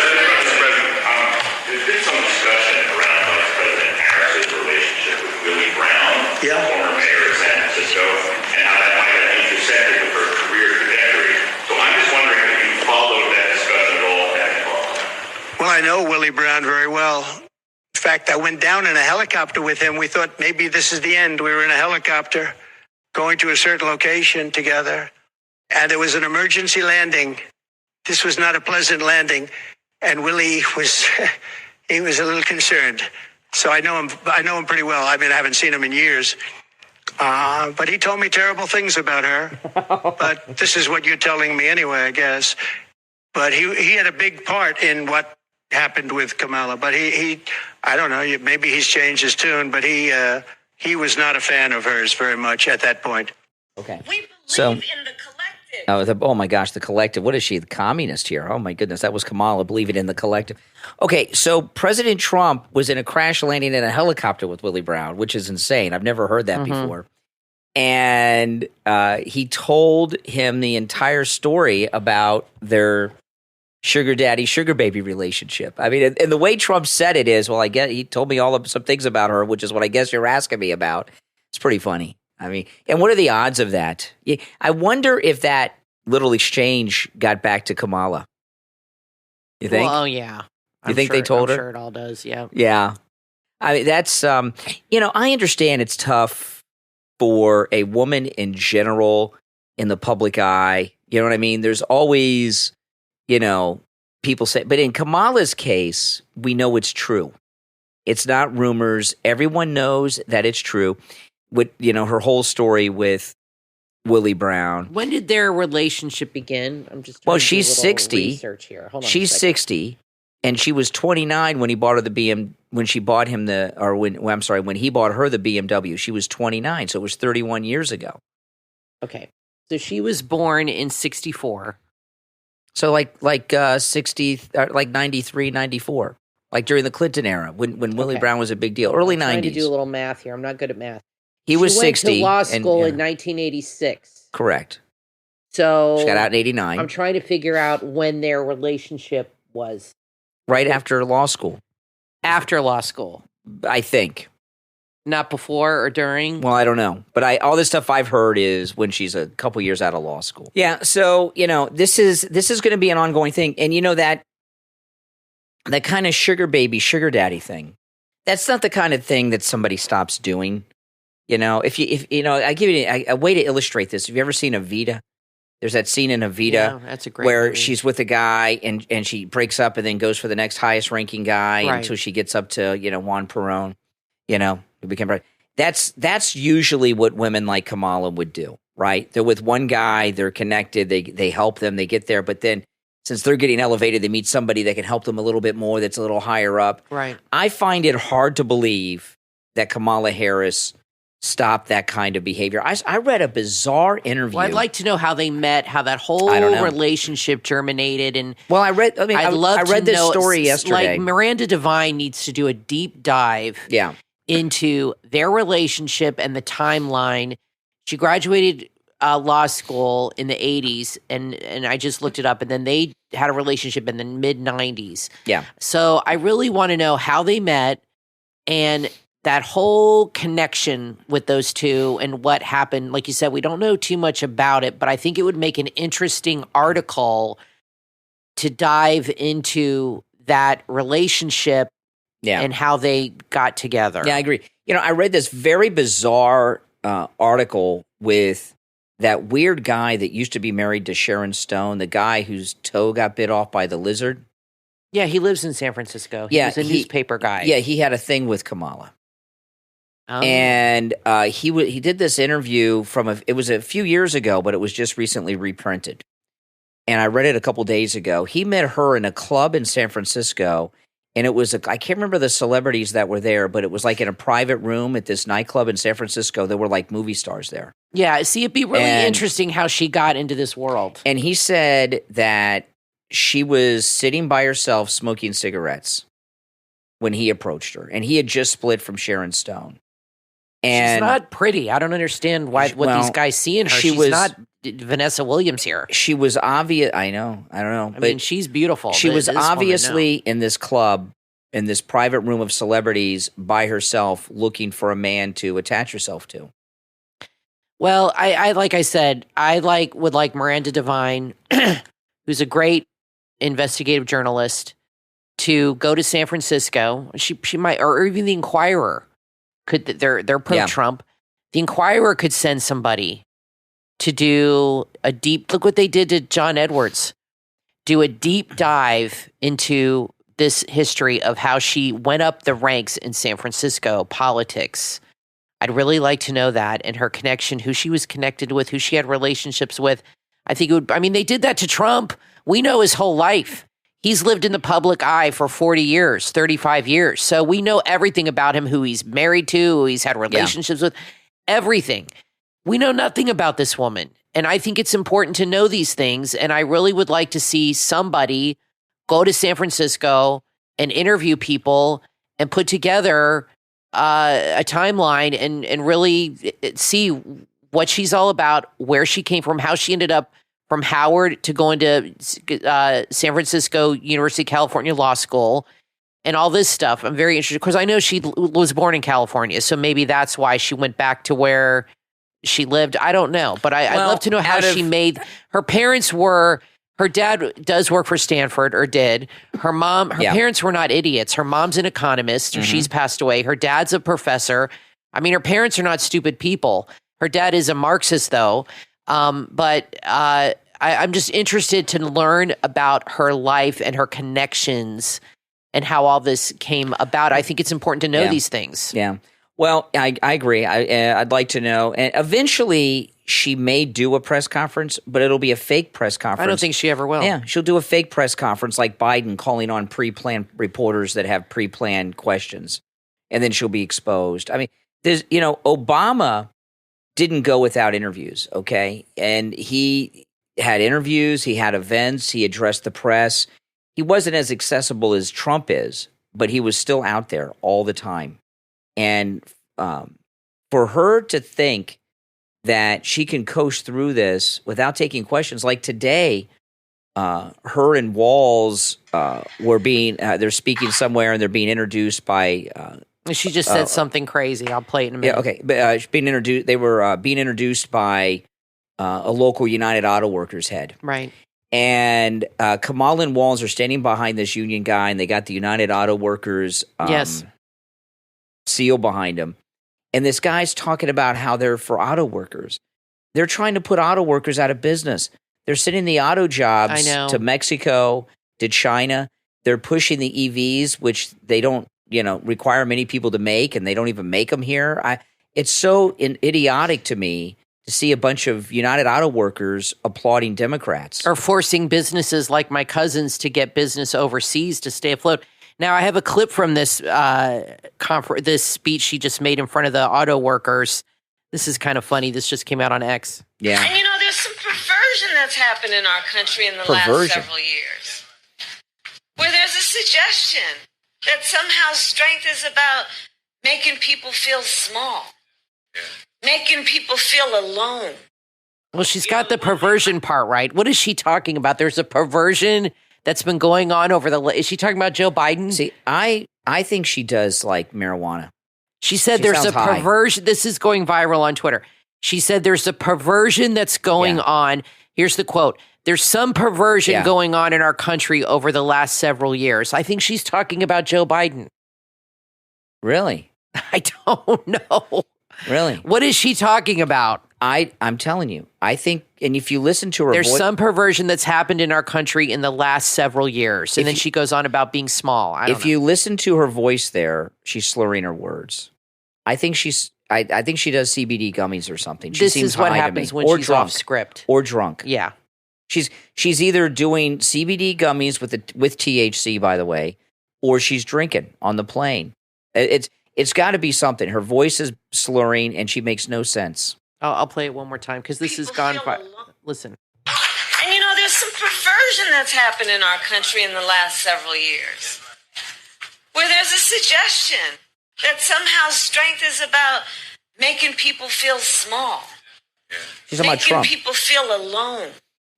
been some discussion around Vice President Harris's relationship with Willie Brown, former mayor of San Francisco, and how that might have intersected with her career trajectory. So I'm just wondering if you followed that discussion at all. Well, I know Willie Brown very well. In fact, I went down in a helicopter with him. We thought maybe this is the end. We were in a helicopter going to a certain location together, and it was an emergency landing. This was not a pleasant landing, and Willie was he was a little concerned. So I know him pretty well. I mean, I haven't seen him in years. But he told me terrible things about her. But this is what you're telling me anyway, I guess. But he had a big part in what happened with Kamala. But he I don't know, maybe he's changed his tune, but he was not a fan of hers very much at that point. Okay. We believe in the collective. Oh my gosh, the collective. What is she, the communist here? Oh my goodness, that was Kamala, believing in the collective. Okay, so President Trump was in a crash landing in a helicopter with Willie Brown, which is insane. I've never heard that before. And he told him the entire story about their sugar daddy, sugar baby relationship. I mean, and the way Trump said it is, well, I guess he told me some things about her, which is what I guess you're asking me about. It's pretty funny. I mean, and what are the odds of that? I wonder if that little exchange got back to Kamala. You think? Well, yeah. You think they told her? I'm sure it all does, yeah. Yeah. I mean, that's, I understand it's tough for a woman in general in the public eye. You know what I mean? There's always, people say, but in Kamala's case, we know it's true. It's not rumors. Everyone knows that it's true. With, her whole story with Willie Brown. When did their relationship begin? I'm just she's 60. Research here. Hold on. She's 60, and she was 29 when he bought her when he bought her the BMW. She was 29, so it was 31 years ago. Okay. So she was born in 64. So like 60, like 93, 94. Like during the Clinton era when Willie Brown was a big deal. Early 90s. I'm trying to do a little math here. I'm not good at math. He was 60. She went to law school in 1986. Correct. So she got out in 89. I'm trying to figure out when their relationship was. Right after law school. After law school. I think. Not before or during? Well, I don't know. But all this stuff I've heard is when she's a couple years out of law school. Yeah, so, this is going to be an ongoing thing. And that kind of sugar baby, sugar daddy thing, that's not the kind of thing that somebody stops doing. I give you a way to illustrate this. Have you ever seen Evita? There's that scene in Evita that's a great where movie. she's with a guy and she breaks up and then goes for the next highest ranking guy until she gets up to, Juan Perón, who became that's usually what women like Kamala would do, right? They're with one guy, they're connected, they help them, they get there, but then since they're getting elevated, they meet somebody that can help them a little bit more, that's a little higher up. Right. I find it hard to believe that Kamala Harris stop that kind of behavior. I read a bizarre interview. Well, I'd like to know how they met, how that whole relationship germinated, and I read this story yesterday. Like Miranda Devine needs to do a deep dive into their relationship and the timeline. She graduated law school in the 80s, and I just looked it up, and then they had a relationship in the mid-90s. Yeah. So I really want to know how they met and that whole connection with those two and what happened. Like you said, we don't know too much about it, but I think it would make an interesting article to dive into that relationship and how they got together. Yeah, I agree. I read this very bizarre article with that weird guy that used to be married to Sharon Stone, the guy whose toe got bit off by the lizard. Yeah, he lives in San Francisco. He was a newspaper guy. Yeah, he had a thing with Kamala. And he did this interview it was a few years ago, but it was just recently reprinted. And I read it a couple days ago. He met her in a club in San Francisco, and it was I can't remember the celebrities that were there, but it was like in a private room at this nightclub in San Francisco. There were like movie stars there. Yeah, see, it'd be really interesting how she got into this world. And he said that she was sitting by herself smoking cigarettes when he approached her, and he had just split from Sharon Stone. And she's not pretty. I don't understand what these guys see in her. She's not Vanessa Williams here. She was obvious. I know. I don't know. I mean, she's beautiful. She was obviously in this club, in this private room of celebrities by herself, looking for a man to attach herself to. Well, I like I said, would like Miranda Devine, who's a great investigative journalist, to go to San Francisco. She might, or even the Inquirer. They're pro-Trump. The Inquirer could send somebody to do a deep, look what they did to John Edwards, do a deep dive into this history of how she went up the ranks in San Francisco politics. I'd really like to know that, and her connection, who she was connected with, who she had relationships with. I think they did that to Trump. We know his whole life. He's lived in the public eye for 40 years, 35 years. So we know everything about him, who he's married to, who he's had relationships with, everything. We know nothing about this woman. And I think it's important to know these things. And I really would like to see somebody go to San Francisco and interview people and put together a timeline and really see what she's all about, where she came from, how she ended up from Howard to going to San Francisco University of California Law School and all this stuff. I'm very interested because I know she was born in California, so maybe that's why she went back to where she lived. I don't know, but I'd love to know how she made. Her parents were. Her dad does work for Stanford, or did. Her mom, her parents were not idiots. Her mom's an economist. Mm-hmm. She's passed away. Her dad's a professor. I mean, her parents are not stupid people. Her dad is a Marxist, though. But I'm just interested to learn about her life and her connections and how all this came about. I think it's important to know these things. Yeah. Well, I agree. I'd like to know. And eventually, she may do a press conference, but it'll be a fake press conference. I don't think she ever will. Yeah, she'll do a fake press conference like Biden, calling on pre-planned reporters that have pre-planned questions, and then she'll be exposed. I mean, Obama didn't go without interviews, okay? And he had interviews, he had events, he addressed the press. He wasn't as accessible as Trump is, but he was still out there all the time. And for her to think that she can coast through this without taking questions, like today, her and Walz were they're speaking somewhere and they're being introduced by... she just said something crazy. I'll play it in a minute. Yeah, okay. But being introduced, they were being introduced by a local United Auto Workers head. Right. And Kamala and Walz are standing behind this union guy, and they got the United Auto Workers seal behind him. And this guy's talking about how they're for auto workers. They're trying to put auto workers out of business. They're sending the auto jobs to Mexico, to China. They're pushing the EVs, which they don't, require many people to make, and they don't even make them here. It's so idiotic to me to see a bunch of United Auto Workers applauding Democrats. Or forcing businesses like my cousins to get business overseas to stay afloat. Now, I have a clip from this this speech she just made in front of the auto workers. This is kind of funny. This just came out on X. Yeah. And there's some perversion that's happened in our country in the last several years. Where there's a suggestion that somehow strength is about making people feel small. Making people feel alone. Well, she's got the perversion part right. What is she talking about? There's a perversion that's been going on is she talking about Joe Biden? See, I think she does like marijuana. She said there's a perversion. This is going viral on Twitter. She said there's a perversion that's going on. Here's the quote. There's some perversion going on in our country over the last several years. I think she's talking about Joe Biden. Really? I don't know. Really? What is she talking about? I'm telling you. I think, and if you listen to her There's some perversion that's happened in our country in the last several years. And then she goes on about being small. If you listen to her voice there, she's slurring her words. I think I think she does CBD gummies or something. She this seems is what high happens to me. when or she's drunk. off script. Or drunk. Yeah. She's either doing CBD gummies with THC, by the way, or she's drinking on the plane. It's got to be something. Her voice is slurring, and she makes no sense. I'll play it one more time because this has gone. Listen. And there's some perversion that's happened in our country in the last several years. Where there's a suggestion that somehow strength is about making people feel small. She's talking about Trump. Making people feel alone.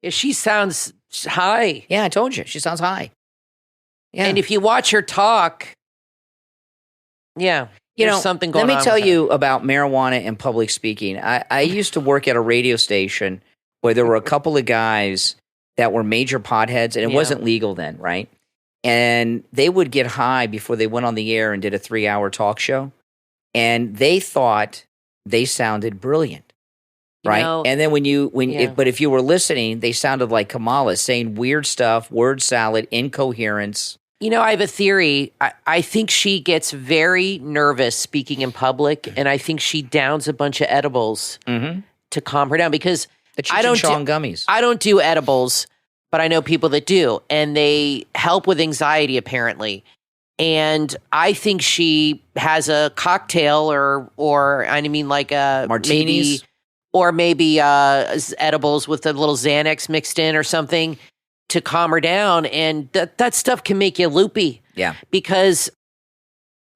Yeah, she sounds high. Yeah, I told you. She sounds high. Yeah. And if you watch her talk, there's something going on. Let me tell you about marijuana and public speaking. I used to work at a radio station where there were a couple of guys that were major potheads, and it wasn't legal then, right? And they would get high before they went on the air and did a 3-hour talk show. And they thought they sounded brilliant, right? And then but if you were listening, they sounded like Kamala, saying weird stuff, word salad, incoherence. I have a theory. I think she gets very nervous speaking in public, and I think she downs a bunch of edibles to calm her down because I don't do gummies. I don't do edibles, but I know people that do, and they help with anxiety apparently. And I think she has a cocktail or I mean like a martinis, maybe edibles with a little Xanax mixed in or something to calm her down. And that stuff can make you loopy. Yeah. Because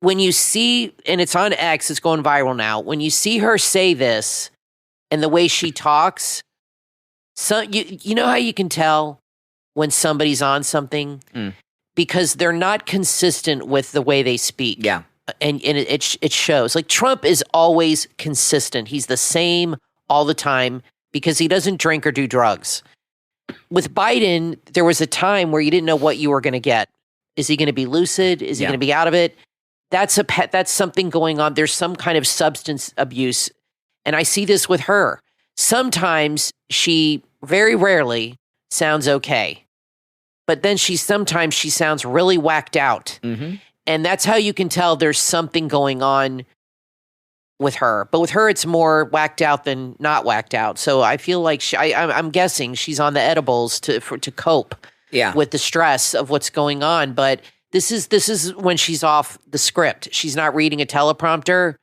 when you see, and it's on X, it's going viral now, when you see her say this and the way she talks, you know how you can tell when somebody's on something? Because they're not consistent with the way they speak. Yeah. And it shows. Like Trump is always consistent. He's the same all the time because he doesn't drink or do drugs. With Biden, there was a time where you didn't know what you were going to get. Is he going to be lucid? Is he going to be out of it? That's something going on. There's some kind of substance abuse. And I see this with her. Sometimes she, very rarely, sounds okay. But then sometimes she sounds really whacked out. Mm-hmm. And that's how you can tell there's something going on with her. But with her, it's more whacked out than not whacked out. So I feel like I'm guessing she's on the edibles to cope with the stress of what's going on. But this is when she's off the script. She's not reading a teleprompter.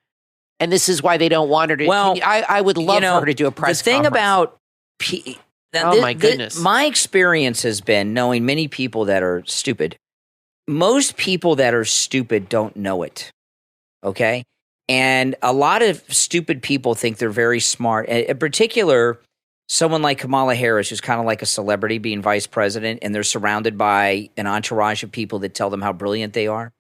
And this is why they don't want her to. Well, I would love for her to do a press conference. The thing about... my goodness. My experience has been knowing many people that are stupid. Most people that are stupid don't know it, okay? And a lot of stupid people think they're very smart. In particular, someone like Kamala Harris, who's kind of like a celebrity being vice president, and they're surrounded by an entourage of people that tell them how brilliant they are.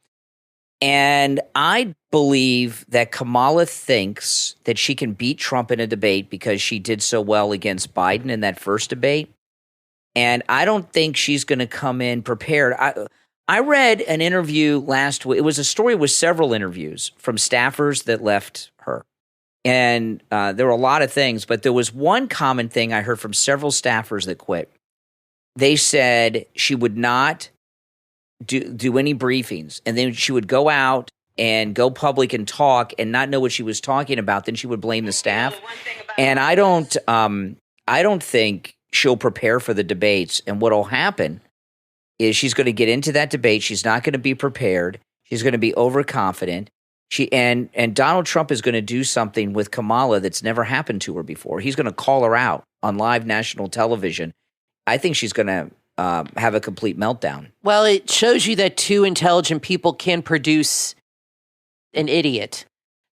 And I believe that Kamala thinks that she can beat Trump in a debate because she did so well against Biden in that first debate. And I don't think she's going to come in prepared. I read an interview last week. It was a story with several interviews from staffers that left her. And there were a lot of things, but there was one common thing I heard from several staffers that quit. They said she would not do any briefings, and then she would go out and go public and talk and not know what she was talking about. Then she would blame the staff. And I don't think she'll prepare for the debates. And what'll happen is she's going to get into that debate. She's not going to be prepared. She's going to be overconfident. And Donald Trump is going to do something with Kamala that's never happened to her before. He's going to call her out on live national television. I think she's going to have a complete meltdown. Well, it shows you that two intelligent people can produce an idiot.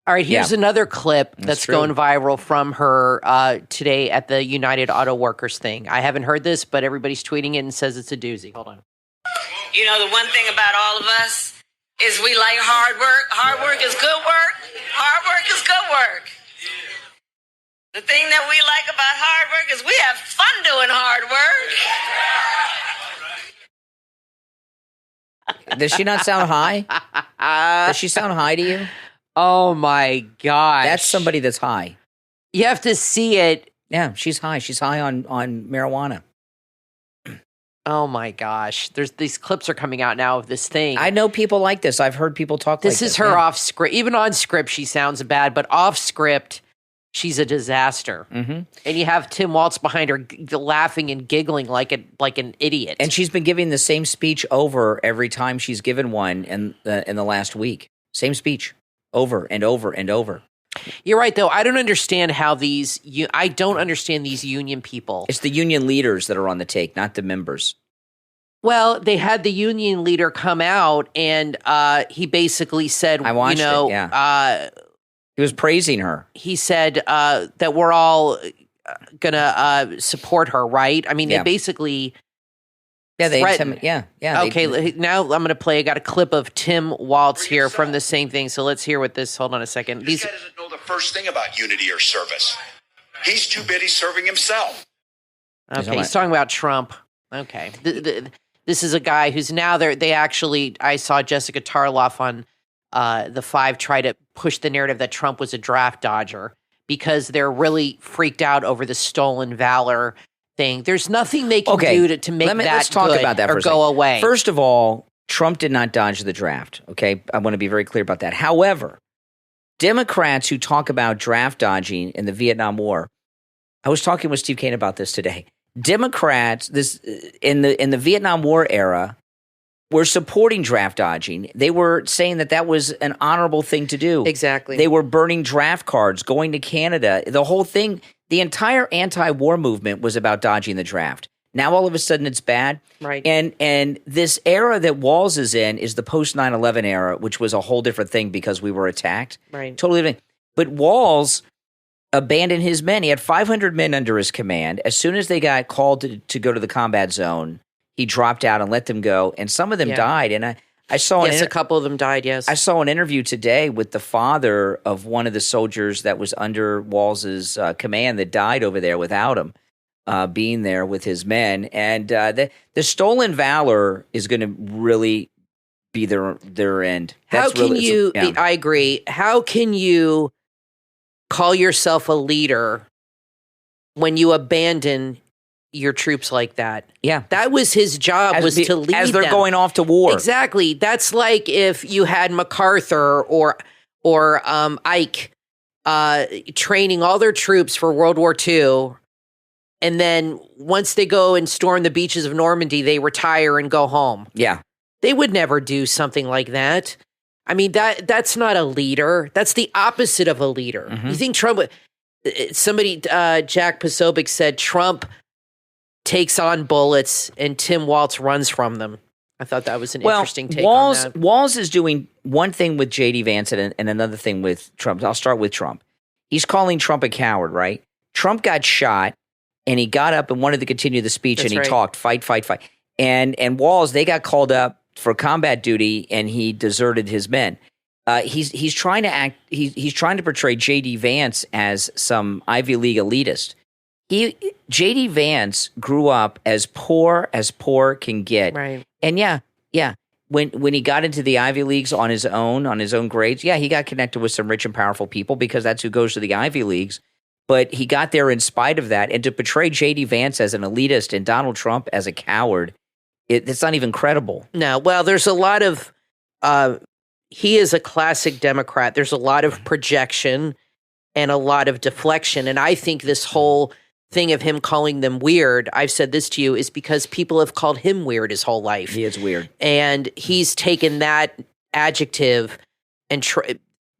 All right, here's another clip that's going viral from her today at the United Auto Workers thing. I haven't heard this, but everybody's tweeting it and says it's a doozy. Hold on. You know, the one thing about all of us is we like hard work. Hard work is good work. Hard work is good work. The thing that we like about hard work is we have fun doing hard work. Does she not sound high? Does she sound high to you? Oh, my gosh. That's somebody that's high. You have to see it. Yeah, she's high. She's high on marijuana. Oh, my gosh. These clips are coming out now of this thing. I know people like this. I've heard people talk like this. This is her off script. Even on script, she sounds bad, but off script, she's a disaster. Mm-hmm. And you have Tim Walz behind her laughing and giggling like an idiot. And she's been giving the same speech over every time she's given one in the last week. Same speech over and over and over. You're right, though. I don't understand how I don't understand these union people. It's the union leaders that are on the take, not the members. Well, they had the union leader come out, and he basically said, I watched it, yeah. He was praising her. He said that we're all going to support her, right? I mean, they basically threatened. Okay, now I'm going to play. I got a clip of Tim Walz here from the same thing. So let's hear what this. Hold on a second. This guy doesn't know the first thing about unity or service. He's too busy serving himself. Okay, he's talking about Trump. Okay, this is a guy who's now there. I saw Jessica Tarloff on the 5 try to push the narrative that Trump was a draft dodger because they're really freaked out over the stolen valor thing. There's nothing they can do to make let's talk good about that or for a go second. away. First of all, Trump did not dodge the draft. Okay, I want to be very clear about that. However, Democrats who talk about draft dodging in the Vietnam War, I was talking with Steve Kane about this today. Democrats, in the Vietnam War era, were supporting draft dodging. They were saying that was an honorable thing to do. Exactly. They were burning draft cards, going to Canada. The whole thing, the entire anti-war movement was about dodging the draft. Now all of a sudden it's bad. Right. And this era that Walz is in is the post 9/11 era, which was a whole different thing because we were attacked. Right. Totally different. But Walz abandoned his men. He had 500 men under his command. As soon as they got called to go to the combat zone, he dropped out and let them go. And some of them died. And I saw a couple of them died, yes. I saw an interview today with the father of one of the soldiers that was under Walz's command that died over there without him being there with his men. And the stolen valor is going to really be their end. I agree. How can you call yourself a leader when you abandon your troops like that? Yeah. That was his job, to lead them. As they're going off to war. Exactly. That's like if you had MacArthur or Ike training all their troops for World War II, and then once they go and storm the beaches of Normandy, they retire and go home. Yeah. They would never do something like that. I mean, that's not a leader. That's the opposite of a leader. Mm-hmm. You think Trump somebody, Jack Posobiec said Trump takes on bullets and Tim Walz runs from them. I thought that was an interesting take on that. Walz is doing one thing with J.D. Vance and another thing with Trump. I'll start with Trump. He's calling Trump a coward, right? Trump got shot, and he got up and wanted to continue the speech, and he talked, fight. And Walz, they got called up for combat duty, and he deserted his men. He's trying to he's trying to portray J.D. Vance as some Ivy League elitist. J.D. Vance grew up as poor can get. Right. And yeah. When he got into the Ivy Leagues on his own grades, he got connected with some rich and powerful people because that's who goes to the Ivy Leagues. But he got there in spite of that. And to portray J.D. Vance as an elitist and Donald Trump as a coward, it's not even credible. No. Well, there's a lot of he is a classic Democrat. There's a lot of projection and a lot of deflection. And I think this whole thing of him calling them weird, I've said this to you, is because people have called him weird his whole life. He is weird. And he's taken that adjective and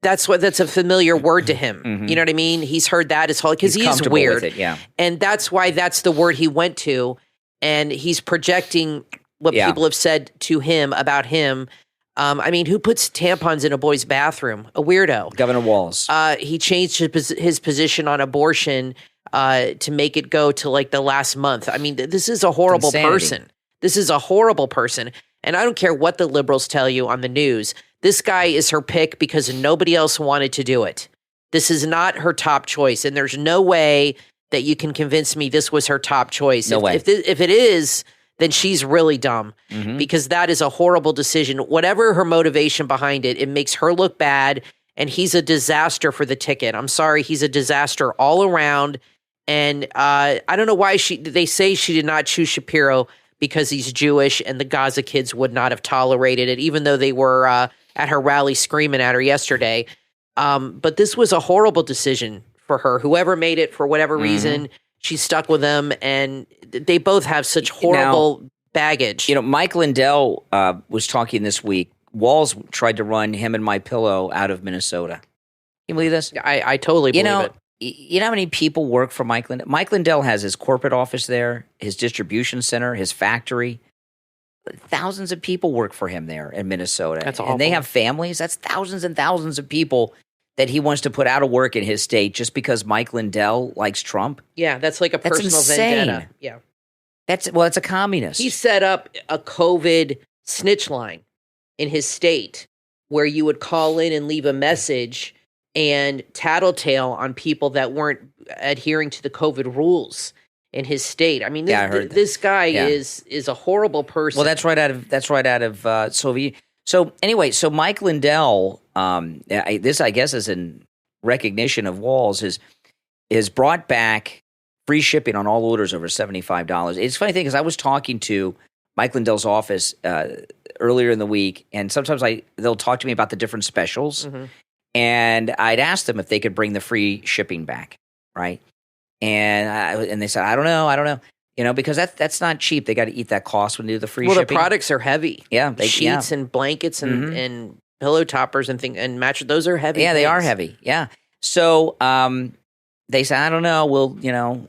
that's a familiar word to him. Mm-hmm. You know what I mean? He's heard that his whole, because he's weird. With it, yeah. And that's why that's the word he went to. And he's projecting what people have said to him about him. I mean, who puts tampons in a boy's bathroom? A weirdo. Governor Walz. He changed his position on abortion to make it go to like the last month. I mean, this is a horrible person. This is a horrible person. And I don't care what the liberals tell you on the news. This guy is her pick because nobody else wanted to do it. This is not her top choice. And there's no way that you can convince me this was her top choice. No way. If it is, then she's really dumb because that is a horrible decision. Whatever her motivation behind it, it makes her look bad. And he's a disaster for the ticket. I'm sorry. He's a disaster all around. And I don't know why they say she did not choose Shapiro because he's Jewish and the Gaza kids would not have tolerated it, even though they were at her rally screaming at her yesterday. But this was a horrible decision for her. Whoever made it, for whatever reason, she's stuck with them, and they both have such horrible baggage. You know, Mike Lindell was talking this week. Walz tried to run him and MyPillow out of Minnesota. Can you believe this? I totally believe it. You know how many people work for Mike Lindell? Mike Lindell has his corporate office there, his distribution center, his factory. Thousands of people work for him there in Minnesota. That's awful. And they have families. That's thousands and thousands of people that he wants to put out of work in his state just because Mike Lindell likes Trump. Yeah, that's like a personal vendetta. Yeah. It's a communist. He set up a COVID snitch line in his state where you would call in and leave a message and tattletale on people that weren't adhering to the COVID rules in his state. I mean, this guy is a horrible person. Well, that's right out of Soviet. So anyway, Mike Lindell, this I guess is in recognition of Walz, is brought back free shipping on all orders over $75. It's a funny thing because I was talking to Mike Lindell's office earlier in the week, and sometimes they'll talk to me about the different specials, and I'd ask them if they could bring the free shipping back, right? And they said, I don't know, you know, because that's not cheap. They got to eat that cost when they do the free shipping. Well, the products are heavy. Yeah, sheets and blankets and pillow toppers and things and mattress. Those are heavy. Yeah, they are heavy. Yeah. So they said, I don't know.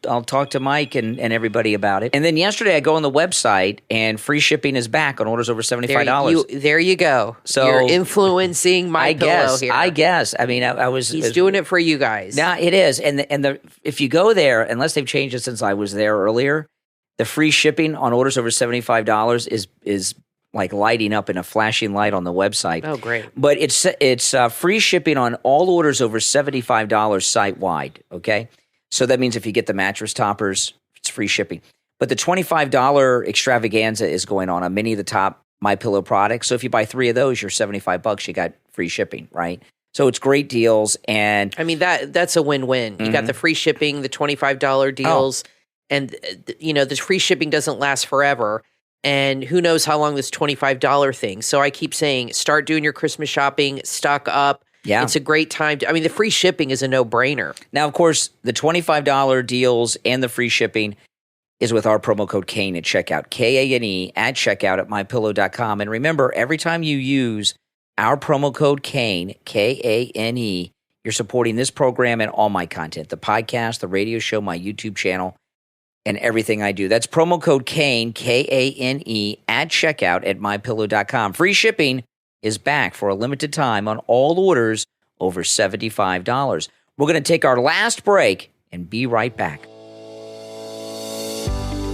I'll talk to Mike and everybody about it. And then yesterday I go on the website and free shipping is back on orders over $75. There you go. So you're influencing MyPillow here. I guess. I mean, He's doing it for you guys. Yeah, it is. And if you go there, unless they've changed it since I was there earlier, the free shipping on orders over $75 is like lighting up in a flashing light on the website. Oh, great. But it's free shipping on all orders over $75 site-wide, okay? So that means if you get the mattress toppers, it's free shipping. But the $25 extravaganza is going on many of the top MyPillow products. So if you buy 3 of those, you're $75, you got free shipping, right? So it's great deals. And I mean, that's a win-win. You got the free shipping, the $25 deals, and, you know, the free shipping doesn't last forever. And who knows how long this $25 thing. So I keep saying, start doing your Christmas shopping, stock up. Yeah. It's a great time. The free shipping is a no-brainer. Now, of course, the $25 deals and the free shipping is with our promo code Kane at checkout, Kane at checkout at mypillow.com. And remember, every time you use our promo code Kane, Kane, you're supporting this program and all my content, the podcast, the radio show, my YouTube channel, and everything I do. That's promo code Kane, Kane, at checkout at mypillow.com. Free shipping is back for a limited time on all orders over $75. We're going to take our last break and be right back.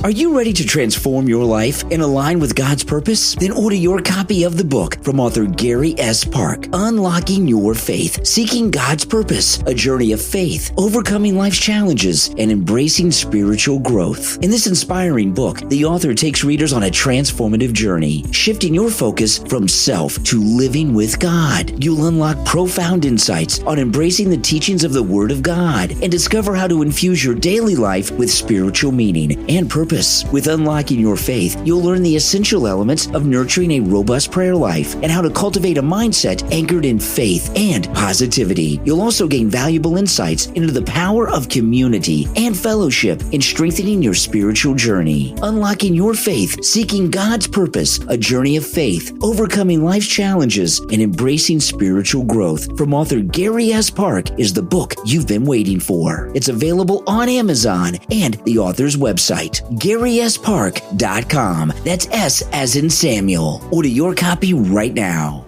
Are you ready to transform your life and align with God's purpose? Then order your copy of the book from author Gary S. Park, Unlocking Your Faith, Seeking God's Purpose, A Journey of Faith, Overcoming Life's Challenges, and Embracing Spiritual Growth. In this inspiring book, the author takes readers on a transformative journey, shifting your focus from self to living with God. You'll unlock profound insights on embracing the teachings of the Word of God and discover how to infuse your daily life with spiritual meaning and purpose purpose. With Unlocking Your Faith, you'll learn the essential elements of nurturing a robust prayer life and how to cultivate a mindset anchored in faith and positivity. You'll also gain valuable insights into the power of community and fellowship in strengthening your spiritual journey. Unlocking Your Faith, Seeking God's Purpose, a journey of faith, overcoming life's challenges, and embracing spiritual growth from author Gary S. Park is the book you've been waiting for. It's available on Amazon and the author's website, GarySPark.com. That's S as in Samuel. Order your copy right now.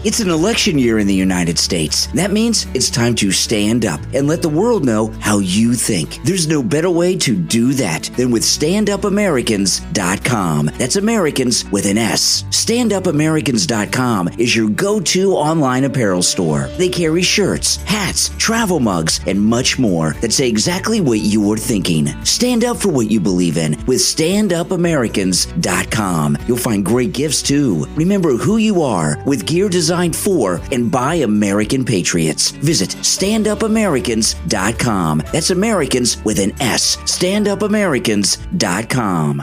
It's an election year in the United States. That means it's time to stand up and let the world know how you think. There's no better way to do that than with StandUpAmericans.com. That's Americans with an S. StandUpAmericans.com is your go-to online apparel store. They carry shirts, hats, travel mugs, and much more that say exactly what you are thinking. Stand up for what you believe in with StandUpAmericans.com. You'll find great gifts too. Remember who you are with gear designed for and by American patriots. Visit StandUpAmericans.com. That's Americans with an S. StandUpAmericans.com.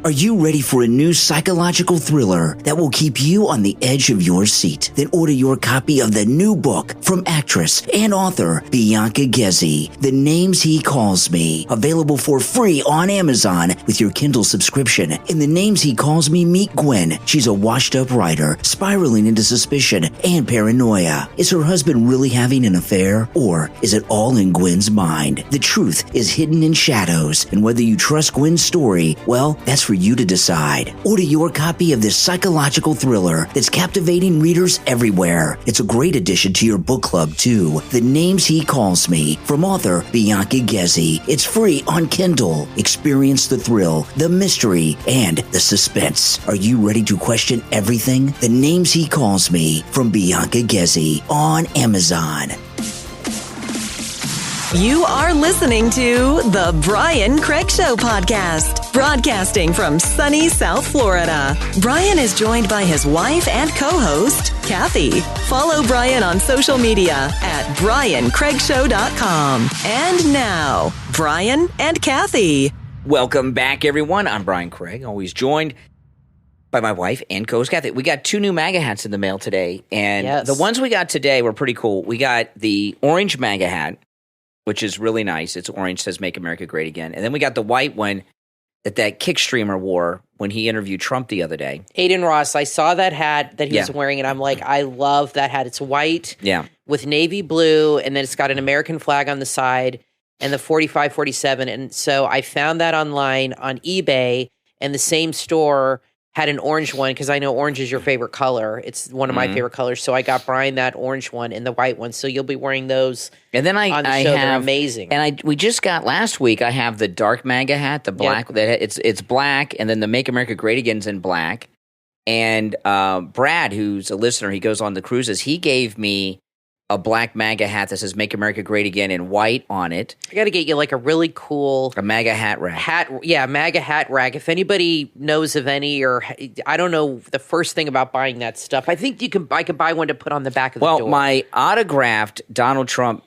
Are you ready for a new psychological thriller that will keep you on the edge of your seat? Then order your copy of the new book from actress and author Bianca Ghezzi, The Names He Calls Me, available for free on Amazon with your Kindle subscription. In The Names He Calls Me, meet Gwen. She's a washed-up writer spiraling into suspicion and paranoia. Is her husband really having an affair, or is it all in Gwen's mind? The truth is hidden in shadows, and whether you trust Gwen's story, well, that's for you to decide. Order your copy of this psychological thriller that's captivating readers everywhere. It's a great addition to your book club, too. The Names He Calls Me, from author Bianca Ghezzi. It's free on Kindle. Experience the thrill, the mystery, and the suspense. Are you ready to question everything? The Names He Calls Me, from Bianca Ghezzi, on Amazon. You are listening to The Brian Craig Show podcast, broadcasting from sunny South Florida. Brian is joined by his wife and co-host, Kathy. Follow Brian on social media at BrianCraigShow.com. And now, Brian and Kathy. Welcome back, everyone. I'm Brian Craig, always joined by my wife and co-host Kathy. We got 2 new MAGA hats in the mail today, and the ones we got today were pretty cool. We got the orange MAGA hat, which is really nice. It's orange, says Make America Great Again. And then we got the white one that kick streamer wore when he interviewed Trump the other day. Aiden Ross, I saw that hat that he was wearing, and I'm like, I love that hat. It's white with navy blue, and then it's got an American flag on the side and the 45-47. And so I found that online on eBay, and the same store had an orange one, because I know orange is your favorite color. It's one of my favorite colors. So I got Brian that orange one and the white one. So you'll be wearing those and then on the show. They're amazing. And we just got last week, I have the dark MAGA hat, the black. It's black, and then the Make America Great Again's in black. And Brad, who's a listener, he goes on the cruises, he gave me a black MAGA hat that says Make America Great Again in white on it. I got to get you like a really cool... A MAGA hat rack. MAGA hat rack. If anybody knows of any, or I don't know the first thing about buying that stuff, I think I could buy one to put on the back of the door. Well, my autographed Donald Trump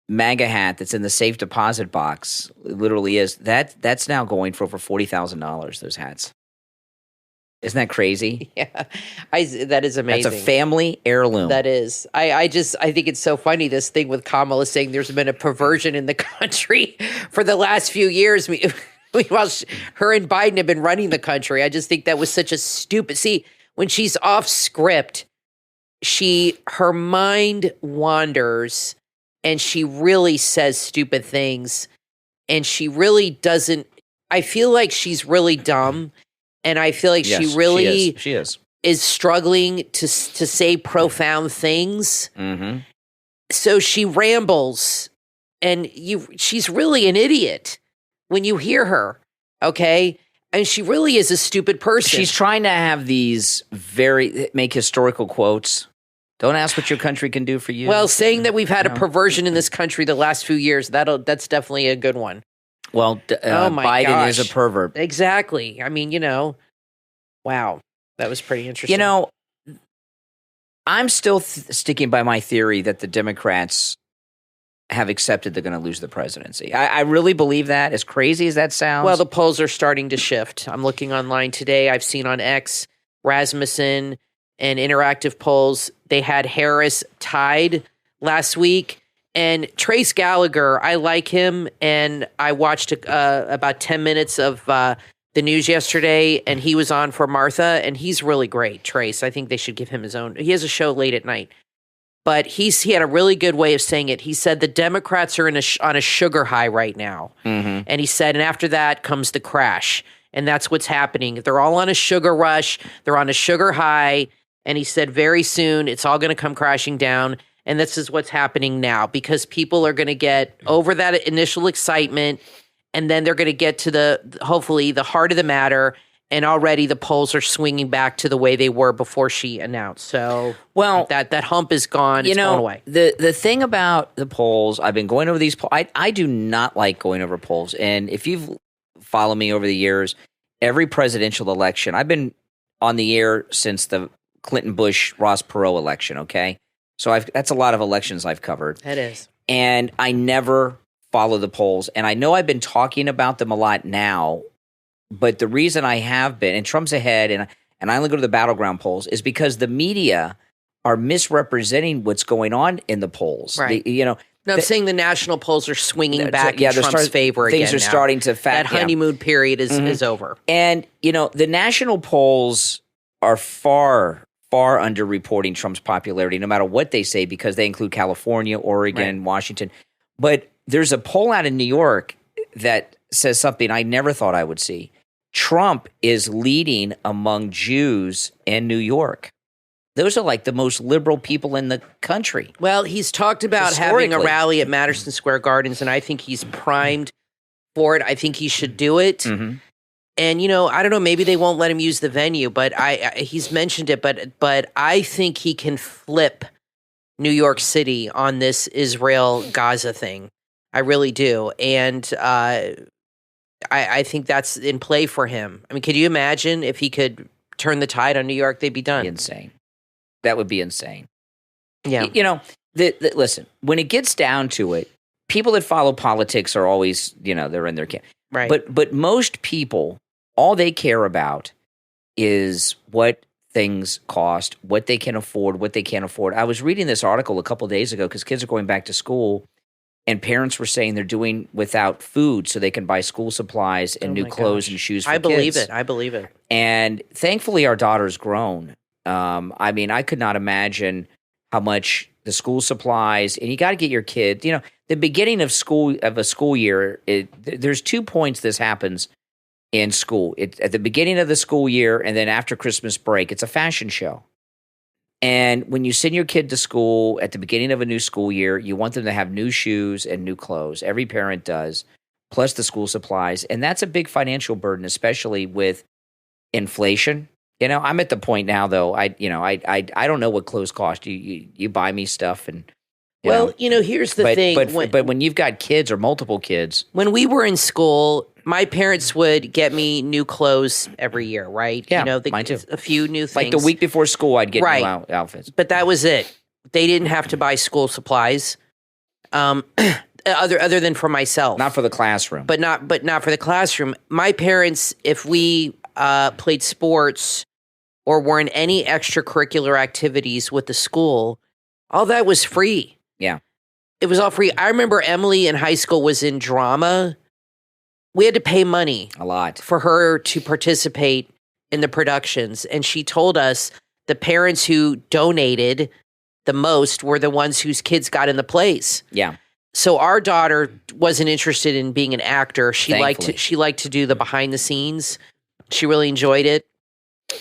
MAGA hat that's in the safe deposit box, literally is, that's now going for over $40,000, those hats. Isn't that crazy? Yeah, that is amazing. That's a family heirloom. That is. I think it's so funny, this thing with Kamala saying there's been a perversion in the country for the last few years. While her and Biden have been running the country, I just think that was such a stupid... See, when she's off script, her mind wanders and she really says stupid things, and she really doesn't... I feel like she's really dumb. And I feel like she really is struggling to say profound things. Mm-hmm. So she rambles, and she's really an idiot when you hear her, okay? And she really is a stupid person. She's trying to have these make historical quotes. Don't ask what your country can do for you. Well, saying that we've had a perversion in this country the last few years, that's definitely a good one. Well, Biden is a pervert. Exactly. I mean, wow. That was pretty interesting. I'm still sticking by my theory that the Democrats have accepted they're going to lose the presidency. I really believe that, as crazy as that sounds. Well, the polls are starting to shift. I'm looking online today. I've seen on X, Rasmussen, and Interactive Polls, they had Harris tied last week. And Trace Gallagher, I like him, and I watched about 10 minutes of the news yesterday, and he was on for Martha, and he's really great, Trace. I think they should give him his own. He has a show late at night. But he had a really good way of saying it. He said the Democrats are on a sugar high right now. Mm-hmm. And he said, and after that comes the crash. And that's what's happening. They're all on a sugar rush. They're on a sugar high. And he said very soon it's all going to come crashing down. And this is what's happening now because people are going to get over that initial excitement. And then they're going to get to hopefully the heart of the matter. And already the polls are swinging back to the way they were before she announced. So that hump is gone. It's gone away. The thing about the polls, I've been going over these polls. I do not like going over polls. And if you've followed me over the years, every presidential election, I've been on the air since the Clinton-Bush-Ross Perot election, okay? So that's a lot of elections I've covered. It is. And I never follow the polls. And I know I've been talking about them a lot now. But the reason I have been, and Trump's ahead, and I only go to the battleground polls, is because the media are misrepresenting what's going on in the polls. Right. I'm saying the national polls are swinging back in Trump's favor again. Things are starting to that honeymoon period is over. And, the national polls are far, far underreporting Trump's popularity, no matter what they say, because they include California, Oregon, Washington. But there's a poll out in New York that says something I never thought I would see. Trump is leading among Jews in New York. Those are like the most liberal people in the country. Well, he's talked about having a rally at Madison Square Gardens, and I think he's primed for it. I think he should do it. Mm-hmm. And, I don't know, maybe they won't let him use the venue, but he's mentioned it, but I think he can flip New York City on this Israel-Gaza thing. I really do. And I think that's in play for him. I mean, could you imagine if he could turn the tide on New York? They'd be done. Insane. That would be insane. Yeah. Listen, when it gets down to it, people that follow politics are always, they're in their camp. Right. But most people, all they care about is what things cost, what they can afford, what they can't afford. I was reading this article a couple of days ago because kids are going back to school. And parents were saying they're doing without food so they can buy school supplies and new clothes and shoes for kids. I believe it. And thankfully, our daughter's grown. I could not imagine how much the school supplies, and you got to get your kid, the beginning of a school year, there's 2 points this happens in school. At the beginning of the school year and then after Christmas break, it's a fashion show. And when you send your kid to school at the beginning of a new school year, you want them to have new shoes and new clothes. Every parent does, plus the school supplies. And that's a big financial burden, especially with inflation. I'm at the point now, though, I don't know what clothes cost. You buy me stuff and here's the thing. But when you've got kids or multiple kids. When we were in school, my parents would get me new clothes every year, right? Yeah, mine too. A few new things. Like the week before school, I'd get new outfits. But that was it. They didn't have to buy school supplies, other than for myself. Not for the classroom. But not for the classroom. My parents, if we played sports or were in any extracurricular activities with the school, all that was free. Yeah. It was all free. I remember Emily in high school was in drama. We had to pay money a lot for her to participate in the productions. And she told us the parents who donated the most were the ones whose kids got in the plays. Yeah. So our daughter wasn't interested in being an actor. She liked to do the behind the scenes. She really enjoyed it,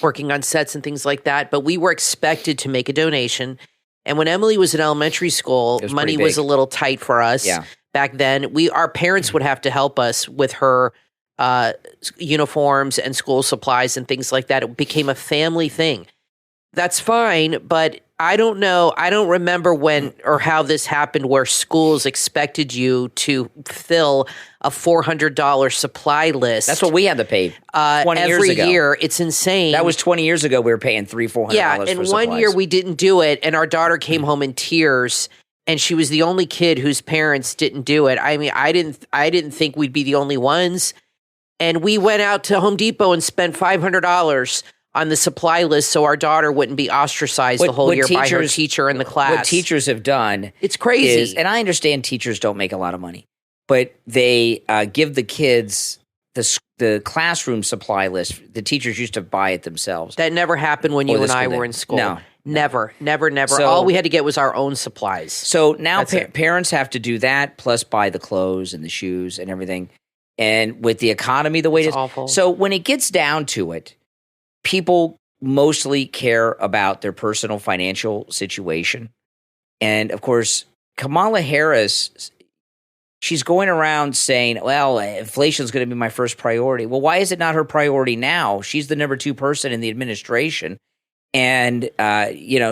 working on sets and things like that. But we were expected to make a donation. And when Emily was in elementary school, money was a little tight for us. Yeah. Back then, our parents would have to help us with her uniforms and school supplies and things like that. It became a family thing. That's fine, but I don't know. I don't remember when or how this happened where schools expected you to fill a $400 supply list. That's what we had to pay 20 years ago. Every year. It's insane. That was 20 years ago. We were paying $300-$400 for supplies. One year we didn't do it, and our daughter came home in tears. and she was the only kid whose parents didn't do it. I mean, I didn't think we'd be the only ones. And we went out to Home Depot and spent $500 on the supply list so our daughter wouldn't be ostracized the whole year by her teacher in the class. What teachers have done, it's crazy. And I understand teachers don't make a lot of money, but they give the kids the classroom supply list. The teachers used to buy it themselves. That never happened when you and I were in school. No. Never. So, all we had to get was our own supplies. So now parents have to do that, plus buy the clothes and the shoes and everything. And with the economy the way it is. Awful. So when it gets down to it, people mostly care about their personal financial situation. And of course, Kamala Harris, she's going around saying, well, inflation is going to be my first priority. Well, why is it not her priority now? She's the number 2 person in the administration. And,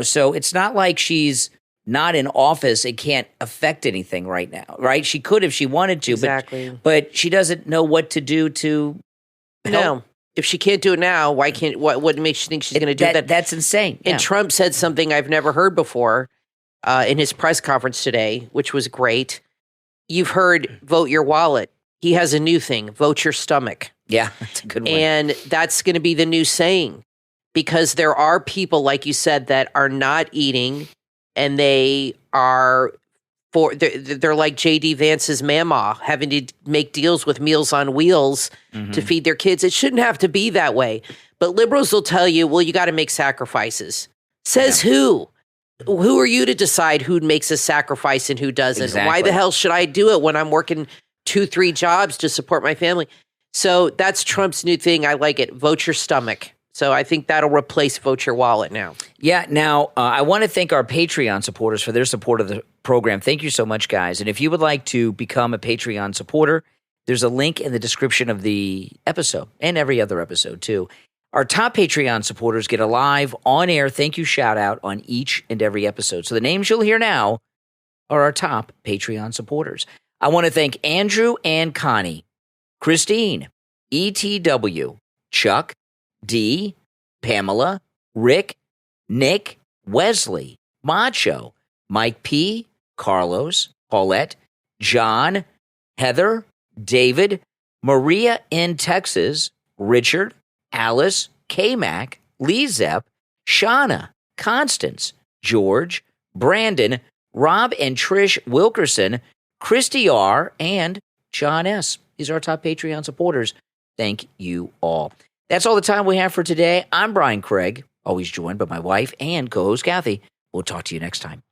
so it's not like she's not in office. It can't affect anything right now, right? She could if she wanted to, exactly. but she doesn't know what to do to help. No. If she can't do it now, what makes you think she's going to do that? That's insane. And Trump said something I've never heard before in his press conference today, which was great. You've heard vote your wallet. He has a new thing, vote your stomach. Yeah, that's a good one. And that's going to be the new saying, because there are people, like you said, that are not eating, and they are they're like J.D. Vance's mama, having to make deals with Meals on Wheels to feed their kids. It shouldn't have to be that way. But liberals will tell you, well, you got to make sacrifices. Says who? Who are you to decide who makes a sacrifice and who doesn't? Exactly. Why the hell should I do it when I'm working 2-3 jobs to support my family? So that's Trump's new thing. I like it. Vote your stomach. So I think that'll replace vote your wallet now. Yeah. Now, I want to thank our Patreon supporters for their support of the program. Thank you so much, guys. And if you would like to become a Patreon supporter, there's a link in the description of the episode and every other episode, too. Our top Patreon supporters get a live, on-air thank you shout-out on each and every episode. So the names you'll hear now are our top Patreon supporters. I want to thank Andrew and Connie, Christine, ETW, Chuck, D, Pamela, Rick, Nick, Wesley, Macho, Mike P, Carlos, Paulette, John, Heather, David, Maria in Texas, Richard, Alice, K-Mac, LeeZep, Shawna, Constance, George, Brandon, Rob and Trish Wilkerson, Christy R, and John S. These are our top Patreon supporters. Thank you all. That's all the time we have for today. I'm Brian Craig, always joined by my wife and co-host Kathy. We'll talk to you next time.